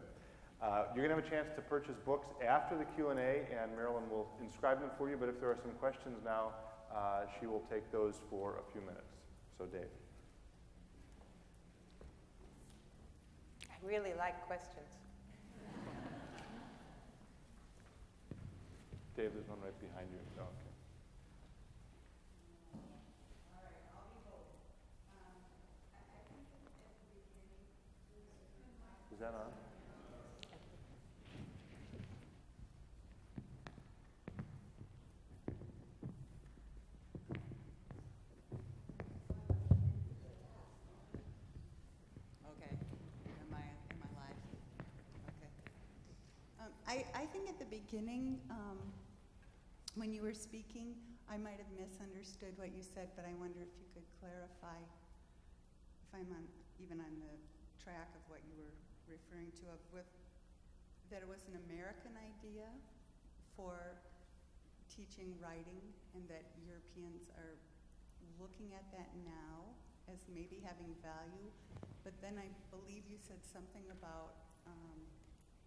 You're going to have a chance to purchase books after the Q&A, and Marilyn will inscribe them for you, but if there are some questions now, she will take those for a few minutes. So, Dave. I really like questions. Dave, there's one right behind you. Oh, okay. Is that on? Okay. Am I live? Okay. I think at the beginning, when you were speaking, I might have misunderstood what you said, but I wonder if you could clarify if I'm even on the track of what you were referring to, that it was an American idea for teaching writing and that Europeans are looking at that now as maybe having value. But then I believe you said something about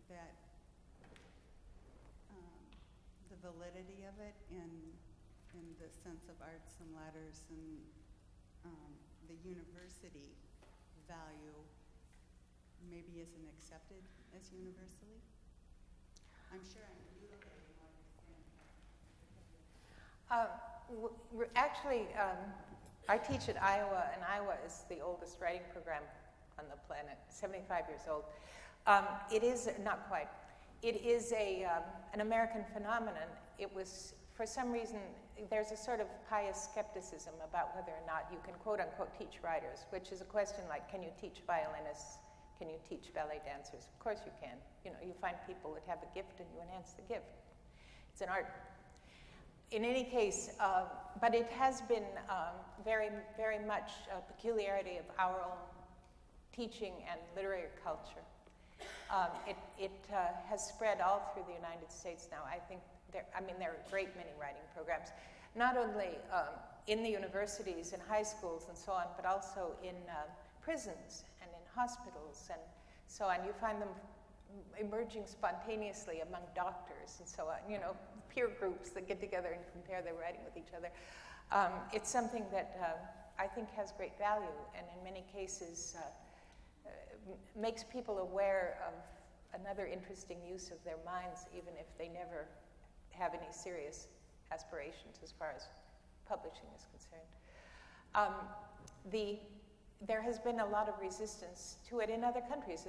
that the validity of it in the sense of arts and letters and the university value maybe isn't accepted as universally? I'm sure I'm mutilating what you're saying. Actually, I teach at Iowa, and Iowa is the oldest writing program on the planet, 75 years old. It is, not quite. It is an American phenomenon. It was, for some reason, there's a sort of pious skepticism about whether or not you can quote-unquote teach writers, which is a question like, can you teach violinists? Can you teach ballet dancers? Of course you can. You know, you find people that have a gift and you enhance the gift. It's an art. In any case, but it has been very, very much a peculiarity of our own teaching and literary culture. It has spread all through the United States now. I think there are a great many writing programs, not only in the universities and high schools and so on, but also in prisons and in hospitals and so on. You find them emerging spontaneously among doctors and so on, you know, peer groups that get together and compare their writing with each other. It's something that I think has great value and in many cases makes people aware of another interesting use of their minds, even if they never have any serious aspirations as far as publishing is concerned. There has been a lot of resistance to it in other countries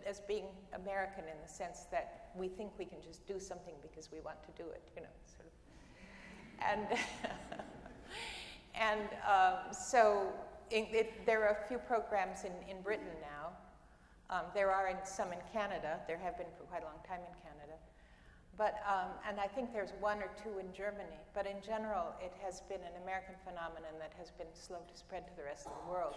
as being American in the sense that we think we can just do something because we want to do it, you know, sort of. And so there are a few programs in Britain now. There are some in Canada. There have been for quite a long time in Canada. But, and I think there's one or two in Germany. But in general, it has been an American phenomenon that has been slow to spread to the rest of the world.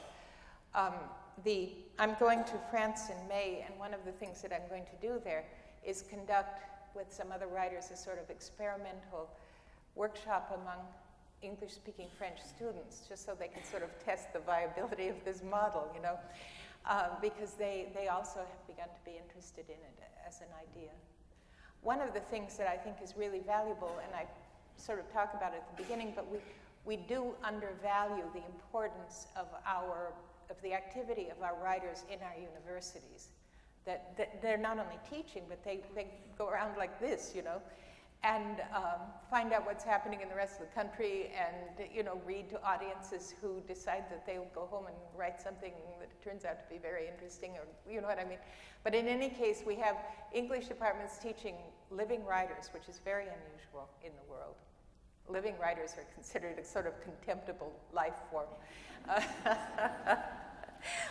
I'm going to France in May, and one of the things that I'm going to do there is conduct with some other writers a sort of experimental workshop among English-speaking French students, just so they can sort of test the viability of this model, you know, because they also have begun to be interested in it as an idea. One of the things that I think is really valuable, and I sort of talk about it at the beginning, but we do undervalue the importance of the activity of our writers in our universities. That they're not only teaching, but they go around like this, you know, and find out what's happening in the rest of the country and, you know, read to audiences who decide that they'll go home and write something that turns out to be very interesting, or you know what I mean. But in any case, we have English departments teaching living writers, which is very unusual in the world. Living writers are considered a sort of contemptible life form.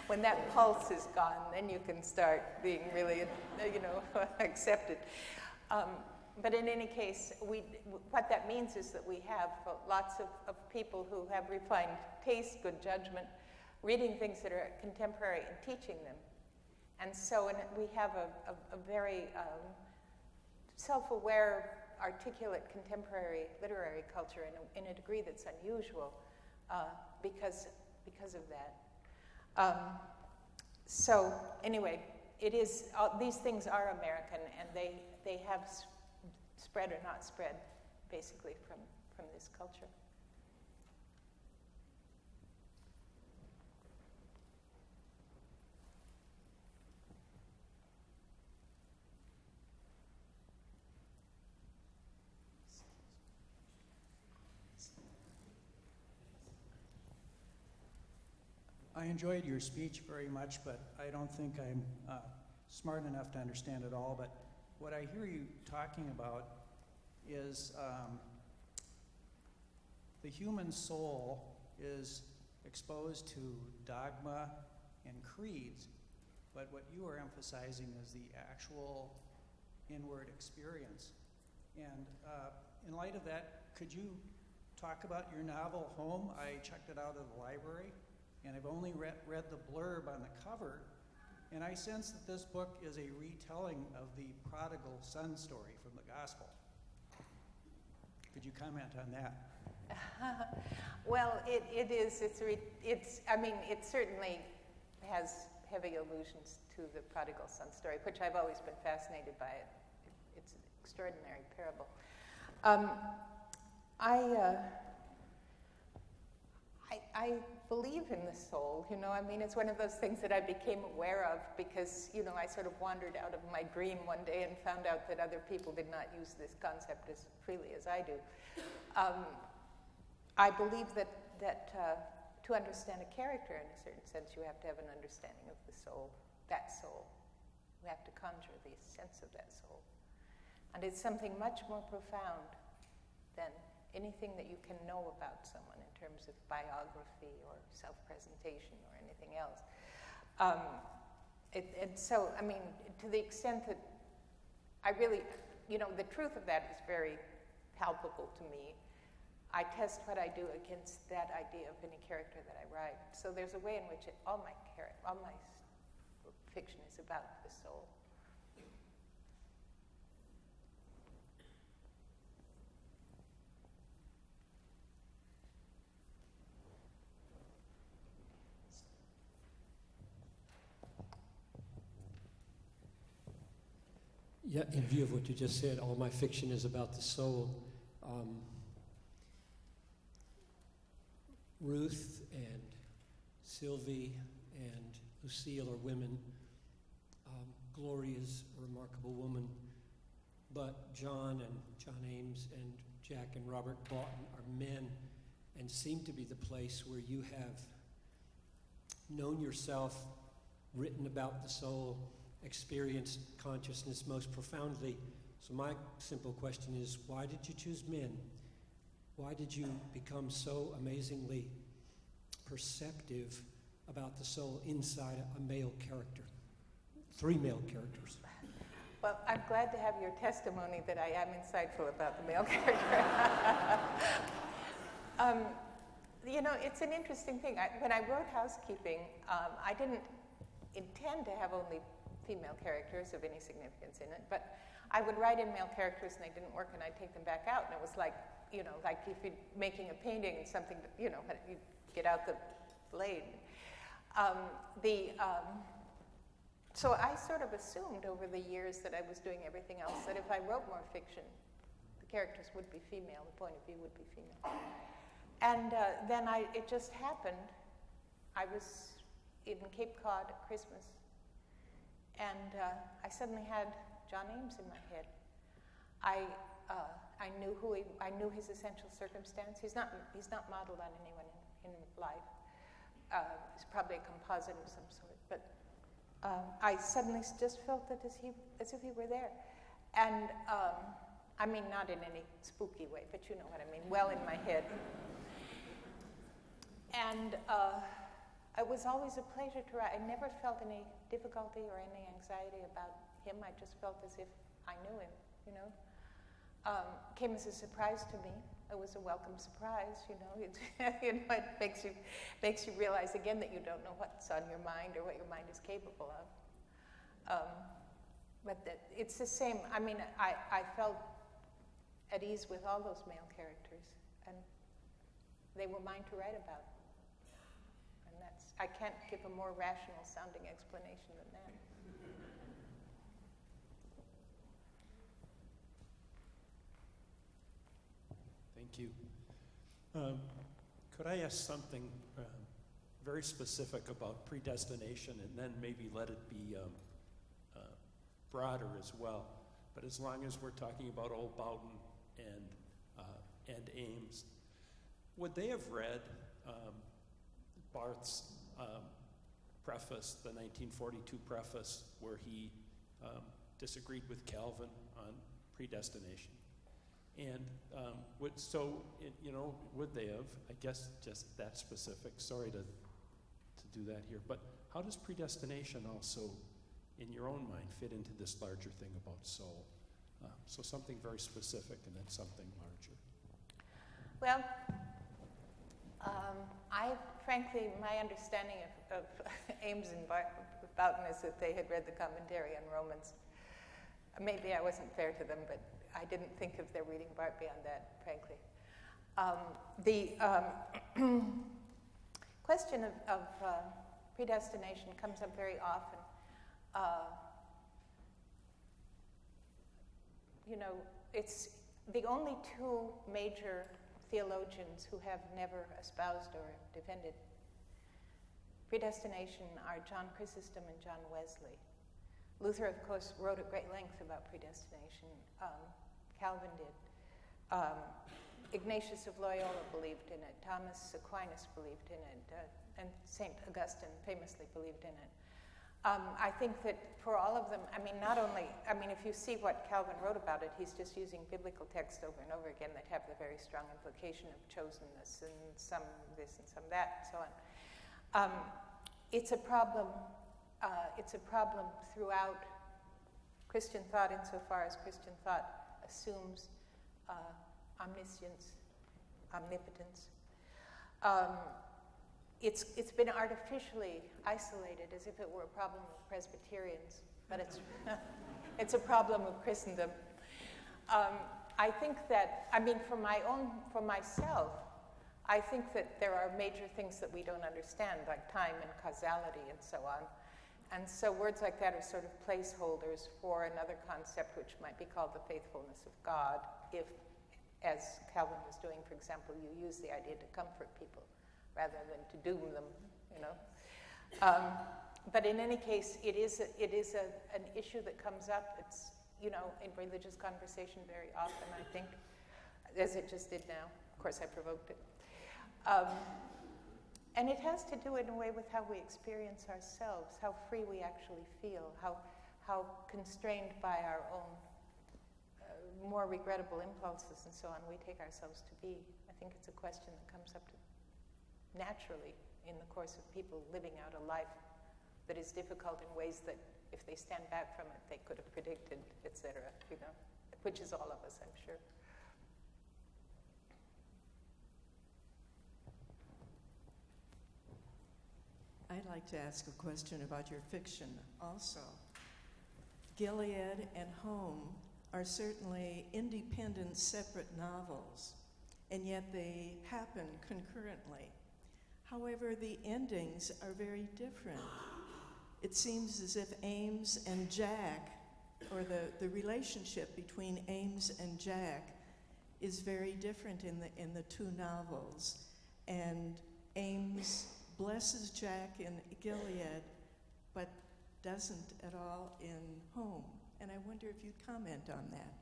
When that pulse is gone, then you can start being really, you know, accepted. But in any case, what that means is that we have lots of people who have refined taste, good judgment, reading things that are contemporary and teaching them. And so we have a very self-aware, articulate contemporary literary culture in a degree that's unusual because of that. So anyway, it is these things are American, and they have spread or not spread, basically from this culture. I enjoyed your speech very much, but I don't think I'm smart enough to understand it all. But what I hear you talking about is the human soul is exposed to dogma and creeds, but what you are emphasizing is the actual inward experience. And in light of that, could you talk about your novel, Home? I checked it out of the library, and I've only read the blurb on the cover, and I sense that this book is a retelling of the prodigal son story from the gospel. Could you comment on that? Well, it is. I mean, it certainly has heavy allusions to the prodigal son story, which I've always been fascinated by. It's an extraordinary parable. I believe in the soul, you know. I mean, it's one of those things that I became aware of because, you know, I sort of wandered out of my dream one day and found out that other people did not use this concept as freely as I do. I believe that to understand a character in a certain sense, you have to have an understanding of the soul, that soul. We have to conjure the sense of that soul. And it's something much more profound than anything that you can know about someone in terms of biography or self-presentation or anything else. So, I mean, to the extent that I really, the truth of that is very palpable to me. I test what I do against that idea of any character that I write. So there's a way in which all my fiction is about the soul. Yeah, in view of what you just said, all my fiction is about the soul. Ruth and Sylvie and Lucille are women. Gloria's a remarkable woman. But John Ames and Jack and Robert Boughton are men and seem to be the place where you have known yourself, written about the soul, experienced consciousness most profoundly. So my simple question is, why did you choose men? Why did you become so amazingly perceptive about the soul inside a male character? 3 male characters. Well, I'm glad to have your testimony that I am insightful about the male character. It's an interesting thing. When I wrote Housekeeping, I didn't intend to have only female characters of any significance in it, but I would write in male characters and they didn't work and I'd take them back out, and it was like if you're making a painting and something, you get out the blade. So I sort of assumed over the years that I was doing everything else, that if I wrote more fiction, the characters would be female, the point of view would be female. And then it just happened. I was in Cape Cod at Christmas, and I suddenly had John Ames in my head. I knew his essential circumstance. He's not modeled on anyone in life. He's probably a composite of some sort. But I suddenly just felt that as if he were there, and I mean not in any spooky way, but you know what I mean. Well in my head, and. It was always a pleasure to write. I never felt any difficulty or any anxiety about him. I just felt as if I knew him, Came as a surprise to me. It was a welcome surprise, It makes you realize again that you don't know what's on your mind or what your mind is capable of. But it's the same. I mean, I felt at ease with all those male characters, and they were mine to write about. I can't give a more rational sounding explanation than that. Thank you. Could I ask something very specific about predestination, and then maybe let it be broader as well? But as long as we're talking about old Boughton and Ames, would they have read Barth's preface, the 1942 preface, where he disagreed with Calvin on predestination? And would they have? I guess just that specific. Sorry to do that here, but how does predestination also, in your own mind, fit into this larger thing about soul? So something very specific and then something larger. Well, frankly, my understanding of Ames and Boughton is that they had read the commentary on Romans. Maybe I wasn't fair to them, but I didn't think of their reading Barth beyond that, frankly. The question of predestination comes up very often. It's the only 2 major theologians who have never espoused or defended predestination are John Chrysostom and John Wesley. Luther, of course, wrote at great length about predestination. Calvin did. Ignatius of Loyola believed in it. Thomas Aquinas believed in it. And St. Augustine famously believed in it. I think that for all of them, I mean, not only, I mean, if you see what Calvin wrote about it, he's just using biblical texts over and over again that have the very strong implication of chosenness and some this and some that and so on. It's a problem throughout Christian thought insofar as Christian thought assumes omniscience, omnipotence. It's been artificially isolated as if it were a problem of Presbyterians, but it's a problem of Christendom. I think that, I mean, for myself, I think that there are major things that we don't understand, like time and causality and so on. And so words like that are sort of placeholders for another concept which might be called the faithfulness of God, if, as Calvin was doing, for example, you use the idea to comfort people rather than to doom them, you know. But in any case, it is an issue that comes up. It's, you know, in religious conversation very often, I think, as it just did now. Of course, I provoked it. And it has to do in a way with how we experience ourselves, how free we actually feel, how constrained by our own more regrettable impulses and so on we take ourselves to be. I think it's a question that comes up naturally in the course of people living out a life that is difficult in ways that if they stand back from it, they could have predicted, etc., you know, which is all of us, I'm sure. I'd like to ask a question about your fiction also. Gilead and Home are certainly independent, separate novels, and yet they happen concurrently. However, the endings are very different. It seems as if Ames and Jack, or the relationship between Ames and Jack, is very different in the two novels. And Ames blesses Jack in Gilead, but doesn't at all in Home. And I wonder if you'd comment on that.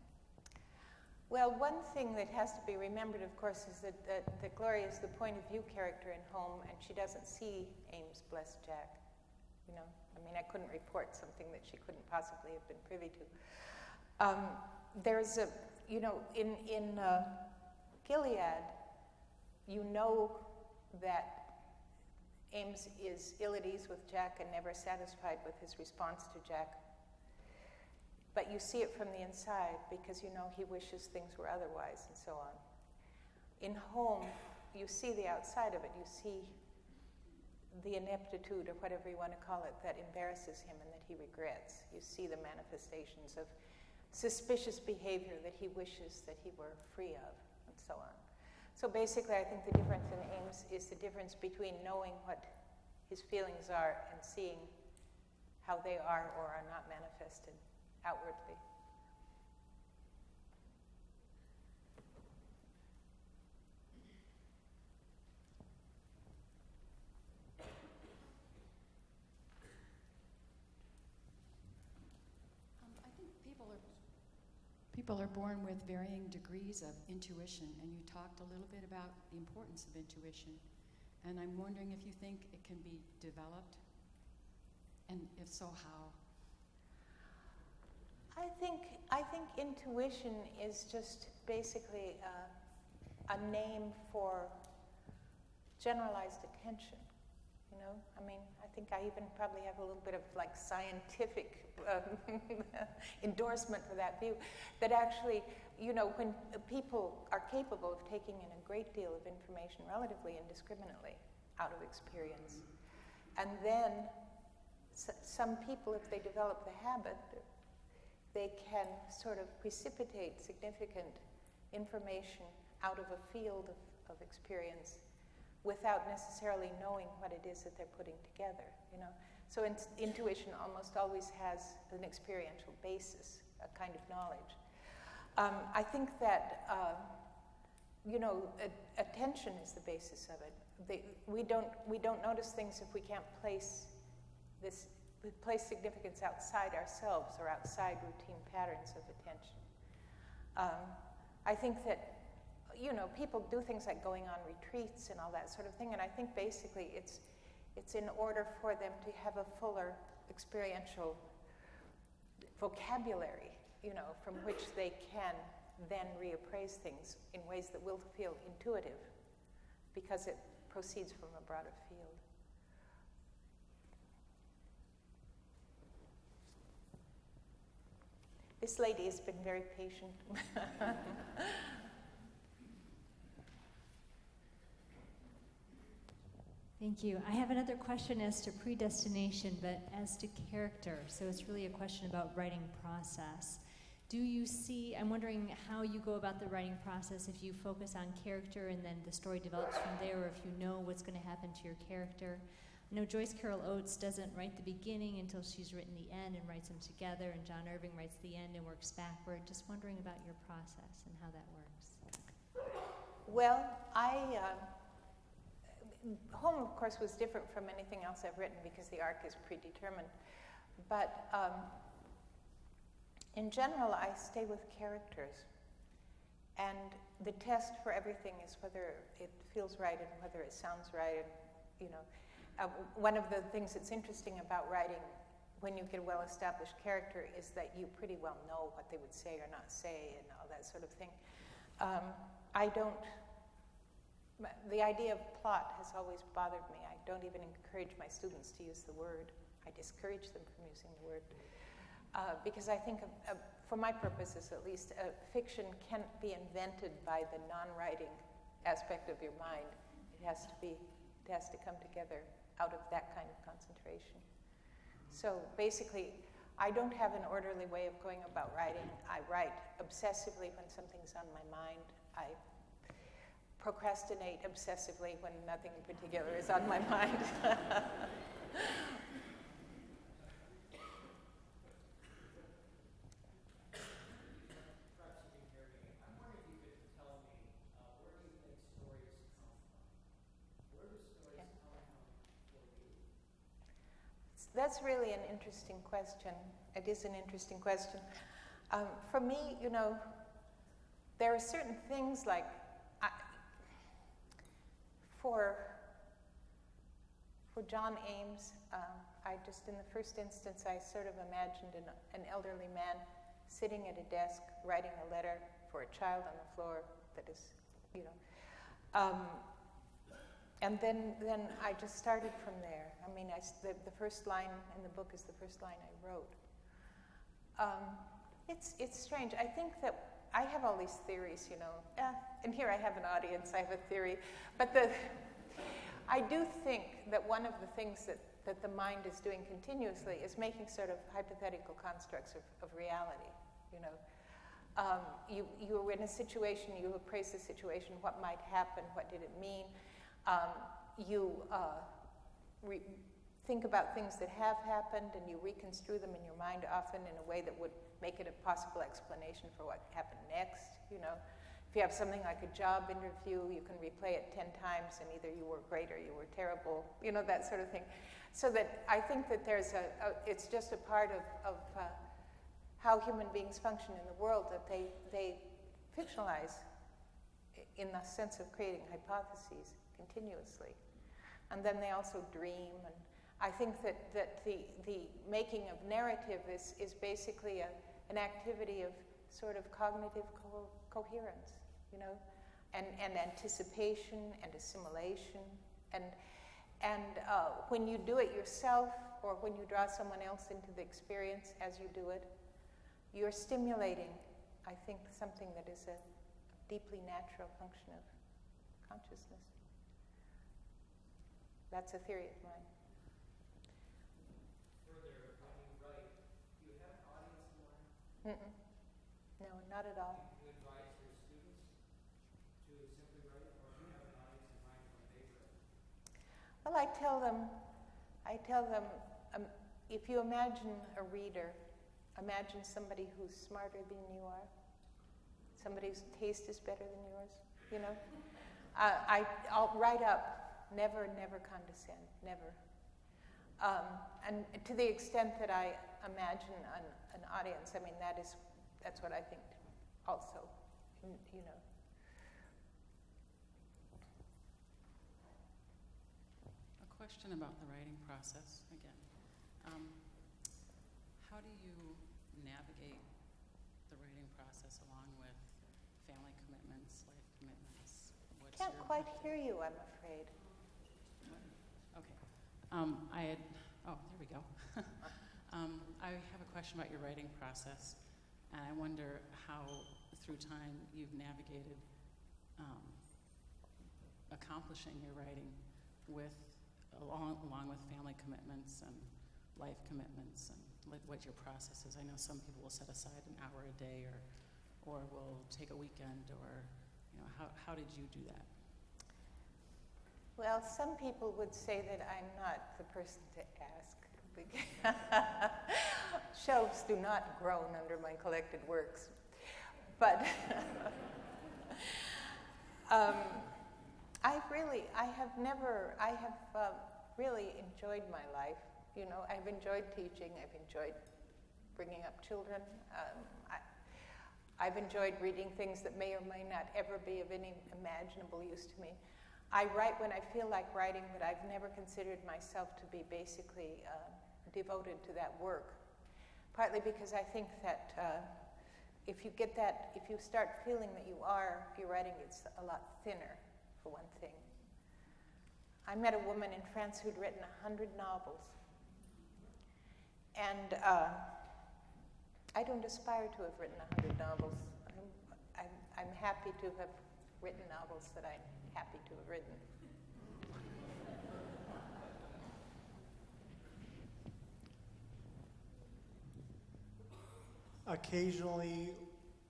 Well, one thing that has to be remembered, of course, is that Gloria is the point of view character in Home, and she doesn't see Ames bless Jack. You know, I mean, I couldn't report something that she couldn't possibly have been privy to. There's a, you know, in Gilead, you know that Ames is ill at ease with Jack and never satisfied with his response to Jack. But you see it from the inside because you know he wishes things were otherwise and so on. In Home, you see the outside of it. You see the ineptitude, or whatever you want to call it, that embarrasses him and that he regrets. You see the manifestations of suspicious behavior that he wishes that he were free of, and so on. So basically, I think the difference in Ames is the difference between knowing what his feelings are and seeing how they are or are not manifested outwardly. I think people are born with varying degrees of intuition, and you talked a little bit about the importance of intuition. And I'm wondering if you think it can be developed, and if so, how? I think intuition is just basically a name for generalized attention. You know, I mean, I think I even probably have a little bit of like scientific endorsement for that view. That actually, you know, when people are capable of taking in a great deal of information relatively indiscriminately out of experience, and then some people, if they develop the habit, they can sort of precipitate significant information out of a field of experience without necessarily knowing what it is that they're putting together, you know. So intuition almost always has an experiential basis, a kind of knowledge. I think that, you know, attention is the basis of it. We don't notice things if we can't place significance outside ourselves or outside routine patterns of attention. I think that, you know, people do things like going on retreats and all that sort of thing, and I think basically it's in order for them to have a fuller experiential vocabulary, from which they can then reappraise things in ways that will feel intuitive because it proceeds from a broader field. This lady has been very patient. Thank you. I have another question as to predestination, but as to character. So it's really a question about writing process. Do you see, I'm wondering how you go about the writing process, if you focus on character and then the story develops from there, or if you know what's going to happen to your character. I know Joyce Carol Oates doesn't write the beginning until she's written the end and writes them together, and John Irving writes the end and works backward. Just wondering about your process and how that works. Well, Home, of course, was different from anything else I've written because the arc is predetermined. But in general, I stay with characters. And the test for everything is whether it feels right and whether it sounds right. And, one of the things that's interesting about writing when you get a well-established character is that you pretty well know what they would say or not say and all that sort of thing. The idea of plot has always bothered me. I don't even encourage my students to use the word. I discourage them from using the word. Because I think, for my purposes at least, fiction can't be invented by the non-writing aspect of your mind. It has to come together out of that kind of concentration. So basically, I don't have an orderly way of going about writing. I write obsessively when something's on my mind. I procrastinate obsessively when nothing in particular is on my mind. That's really an interesting question. It is an interesting question. For me, there are certain things like, for John Ames, in the first instance, I sort of imagined an elderly man sitting at a desk writing a letter for a child on the floor that is, and then I just started from there. I mean, the first line in the book is the first line I wrote. It's strange. I think that I have all these theories, and here I have an audience, I have a theory. But I do think that one of the things that the mind is doing continuously is making sort of hypothetical constructs of reality, You're in a situation, you appraise the situation, what might happen, what did it mean? You think about things that have happened and you reconstrue them in your mind often in a way that would make it a possible explanation for what happened next, If you have something like a job interview, you can replay it 10 times and either you were great or you were terrible, that sort of thing. So that I think that it's just a part of how human beings function in the world, that they fictionalize in the sense of creating hypotheses continuously. And then they also dream, and I think that the making of narrative is basically an activity of sort of cognitive coherence, and anticipation and assimilation, and when you do it yourself or when you draw someone else into the experience as you do it, you're stimulating, I think, something that is a deeply natural function of consciousness. That's a theory of mine. Further, when you write, do you have an audience in mind? No, not at all. Do you advise your students to simply write, or do you have an audience in mind when they write? Well, I tell them, if you imagine a reader, imagine somebody who's smarter than you are, somebody whose taste is better than yours, I'll write up, never condescend, never. And to the extent that I imagine an audience, I mean, that's what I think also, A question about the writing process again. how do you navigate the writing process along with family commitments, life commitments? What's Can't your quite method? hear you, I'm afraid. Okay. There we go. I have a question about your writing process, and I wonder how, through time, you've navigated accomplishing your writing along with family commitments and life commitments, and what your process is. I know some people will set aside an hour a day, or will take a weekend, or how did you do that? Well, some people would say that I'm not the person to ask. Shelves do not groan under my collected works. But I have really enjoyed my life. I've enjoyed teaching. I've enjoyed bringing up children. I've enjoyed reading things that may or may not ever be of any imaginable use to me. I write when I feel like writing, but I've never considered myself to be basically devoted to that work. Partly because I think that if you start feeling that you are, your writing gets a lot thinner, for one thing. I met a woman in France who'd written 100 novels. And I don't aspire to have written 100 novels. I'm happy to have written novels that I'm happy to have written. Occasionally,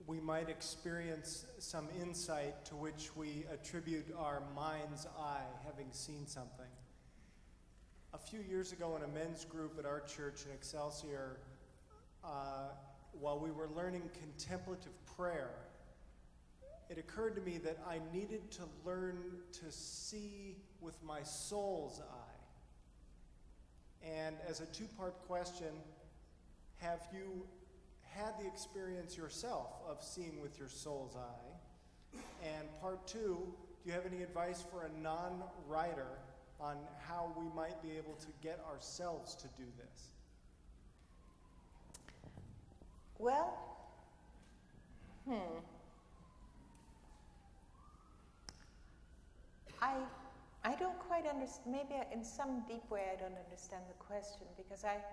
we might experience some insight to which we attribute our mind's eye, having seen something. A few years ago in a men's group at our church in Excelsior, while we were learning contemplative prayer, it occurred to me that I needed to learn to see with my soul's eye. And as a two-part question, have you had the experience yourself of seeing with your soul's eye? And part two, do you have any advice for a non-writer on how we might be able to get ourselves to do this? Well, I don't quite understand. Maybe in some deep way I don't understand the question, because I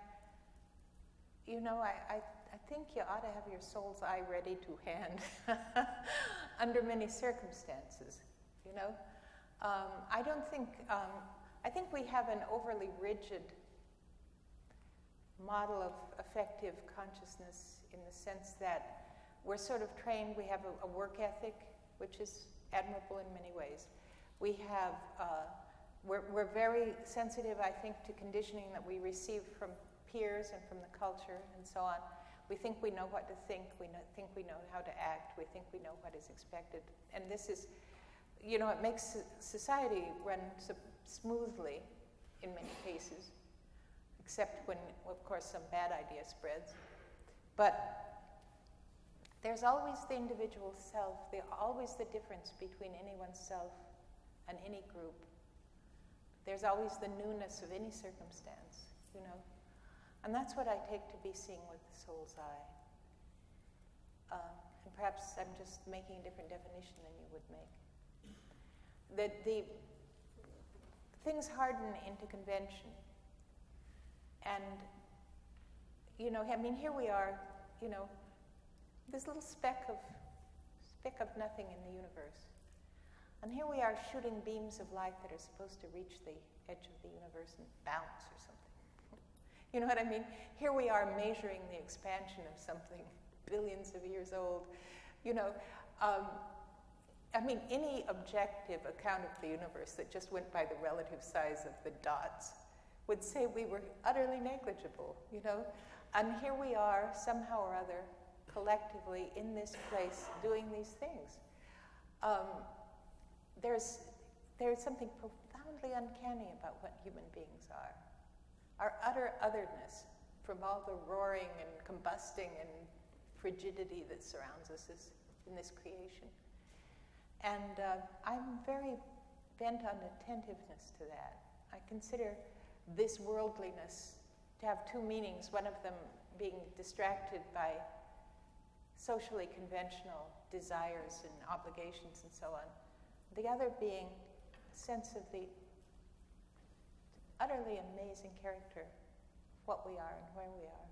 think you ought to have your soul's eye ready to hand under many circumstances. I think we have an overly rigid model of effective consciousness, in the sense that we're sort of trained. We have a work ethic, which is admirable in many ways. We have, we're very sensitive, I think, to conditioning that we receive from peers and from the culture and so on. We think we know what to think, think we know how to act, we think we know what is expected. And this is, it makes society run smoothly in many cases, except when, of course, some bad idea spreads. But there's always the individual self, always the difference between anyone's self and any group. There's always the newness of any circumstance, And that's what I take to be seeing with the soul's eye. And perhaps I'm just making a different definition than you would make. The things harden into convention. And, here we are, this little speck of nothing in the universe. And here we are shooting beams of light that are supposed to reach the edge of the universe and bounce or something. You know what I mean? Here we are measuring the expansion of something billions of years old. Any objective account of the universe that just went by the relative size of the dots would say we were utterly negligible, And here we are, somehow or other, collectively in this place doing these things. There's something profoundly uncanny about what human beings are. Our utter otherness from all the roaring and combusting and frigidity that surrounds us in this creation. And I'm very bent on attentiveness to that. I consider this worldliness to have two meanings. One of them being distracted by socially conventional desires and obligations and so on. The other being a sense of the utterly amazing character, what we are and where we are.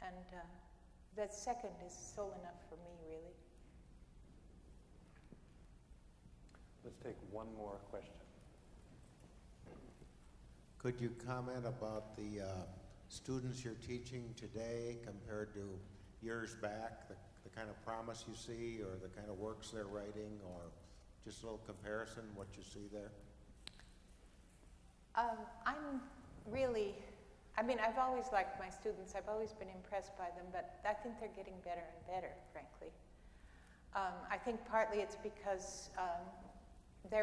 And that second is soul enough for me, really. Let's take one more question. Could you comment about the students you're teaching today compared to years back, the kind of promise you see or the kind of works they're writing, or just a little comparison, what you see there? I've always liked my students. I've always been impressed by them, but I think they're getting better and better, frankly. I think partly it's because they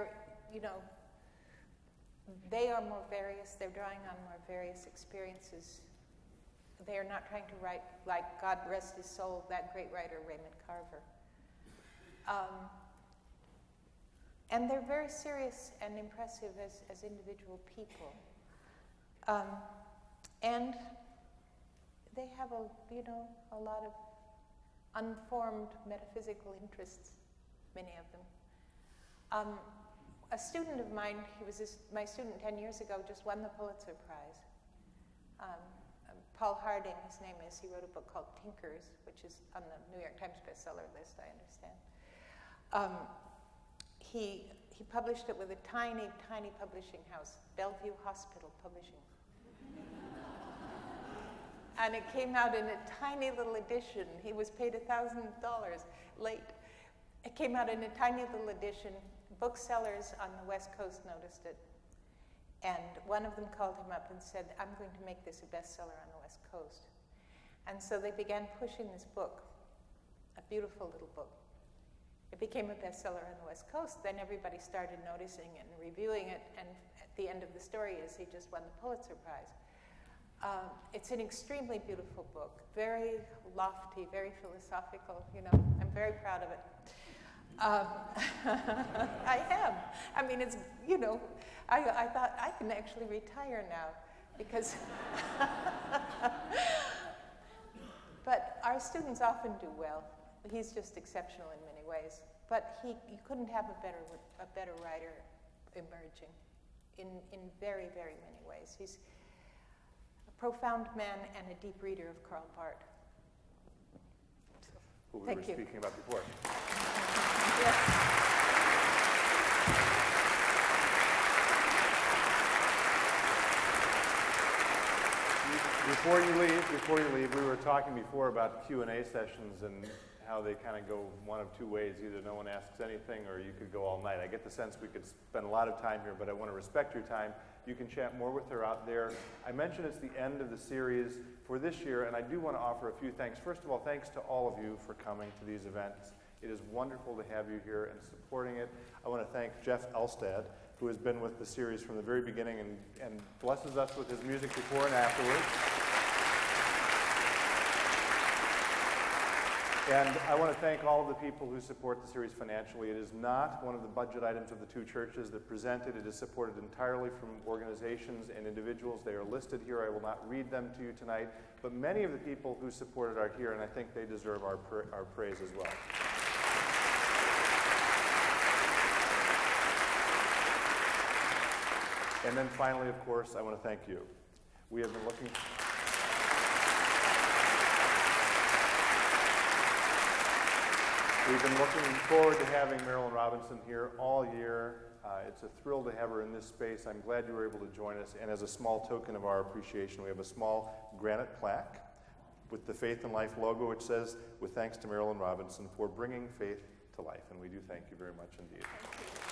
are more various. They're drawing on more various experiences. They are not trying to write like, God rest his soul, that great writer Raymond Carver. And they're very serious and impressive as individual people. And they have a lot of unformed metaphysical interests, many of them. A student of mine, my student 10 years ago, just won the Pulitzer Prize. Paul Harding, his name is. He wrote a book called Tinkers, which is on the New York Times bestseller list, I understand. He published it with a tiny, tiny publishing house, Bellevue Hospital Publishing. And it came out in a tiny little edition. He was paid $1,000 late. It came out in a tiny little edition. Booksellers on the West Coast noticed it. And one of them called him up and said, I'm going to make this a bestseller on the West Coast. And so they began pushing this book, a beautiful little book. It became a bestseller on the West Coast. Then everybody started noticing and reviewing it, and at the end of the story is he just won the Pulitzer Prize. It's an extremely beautiful book, very lofty, very philosophical. I'm very proud of it. I am. It's, I thought I can actually retire now because, but our students often do well. He's just exceptional in many ways. But you couldn't have a better writer emerging in very, very many ways. He's a profound man and a deep reader of Karl Barth. Who we were speaking about before. Yes. Before you leave, we were talking before about Q&A sessions and how they kind of go one of two ways. Either no one asks anything or you could go all night. I get the sense we could spend a lot of time here, but I want to respect your time. You can chat more with her out there. I mentioned it's the end of the series for this year, and I do want to offer a few thanks. First of all, thanks to all of you for coming to these events. It is wonderful to have you here and supporting it. I want to thank Jeff Elstad, who has been with the series from the very beginning and blesses us with his music before and afterwards. And I want to thank all of the people who support the series financially. It is not one of the budget items of the two churches that presented. It is supported entirely from organizations and individuals. They are listed here. I will not read them to you tonight. But many of the people who supported are here, and I think they deserve our praise as well. And then finally, of course, I want to thank you. We have been looking... We've been looking forward to having Marilyn Robinson here all year. It's a thrill to have her in this space. I'm glad you were able to join us. And as a small token of our appreciation, we have a small granite plaque with the Faith and Life logo, which says, with thanks to Marilyn Robinson for bringing faith to life. And we do thank you very much indeed. Thank you.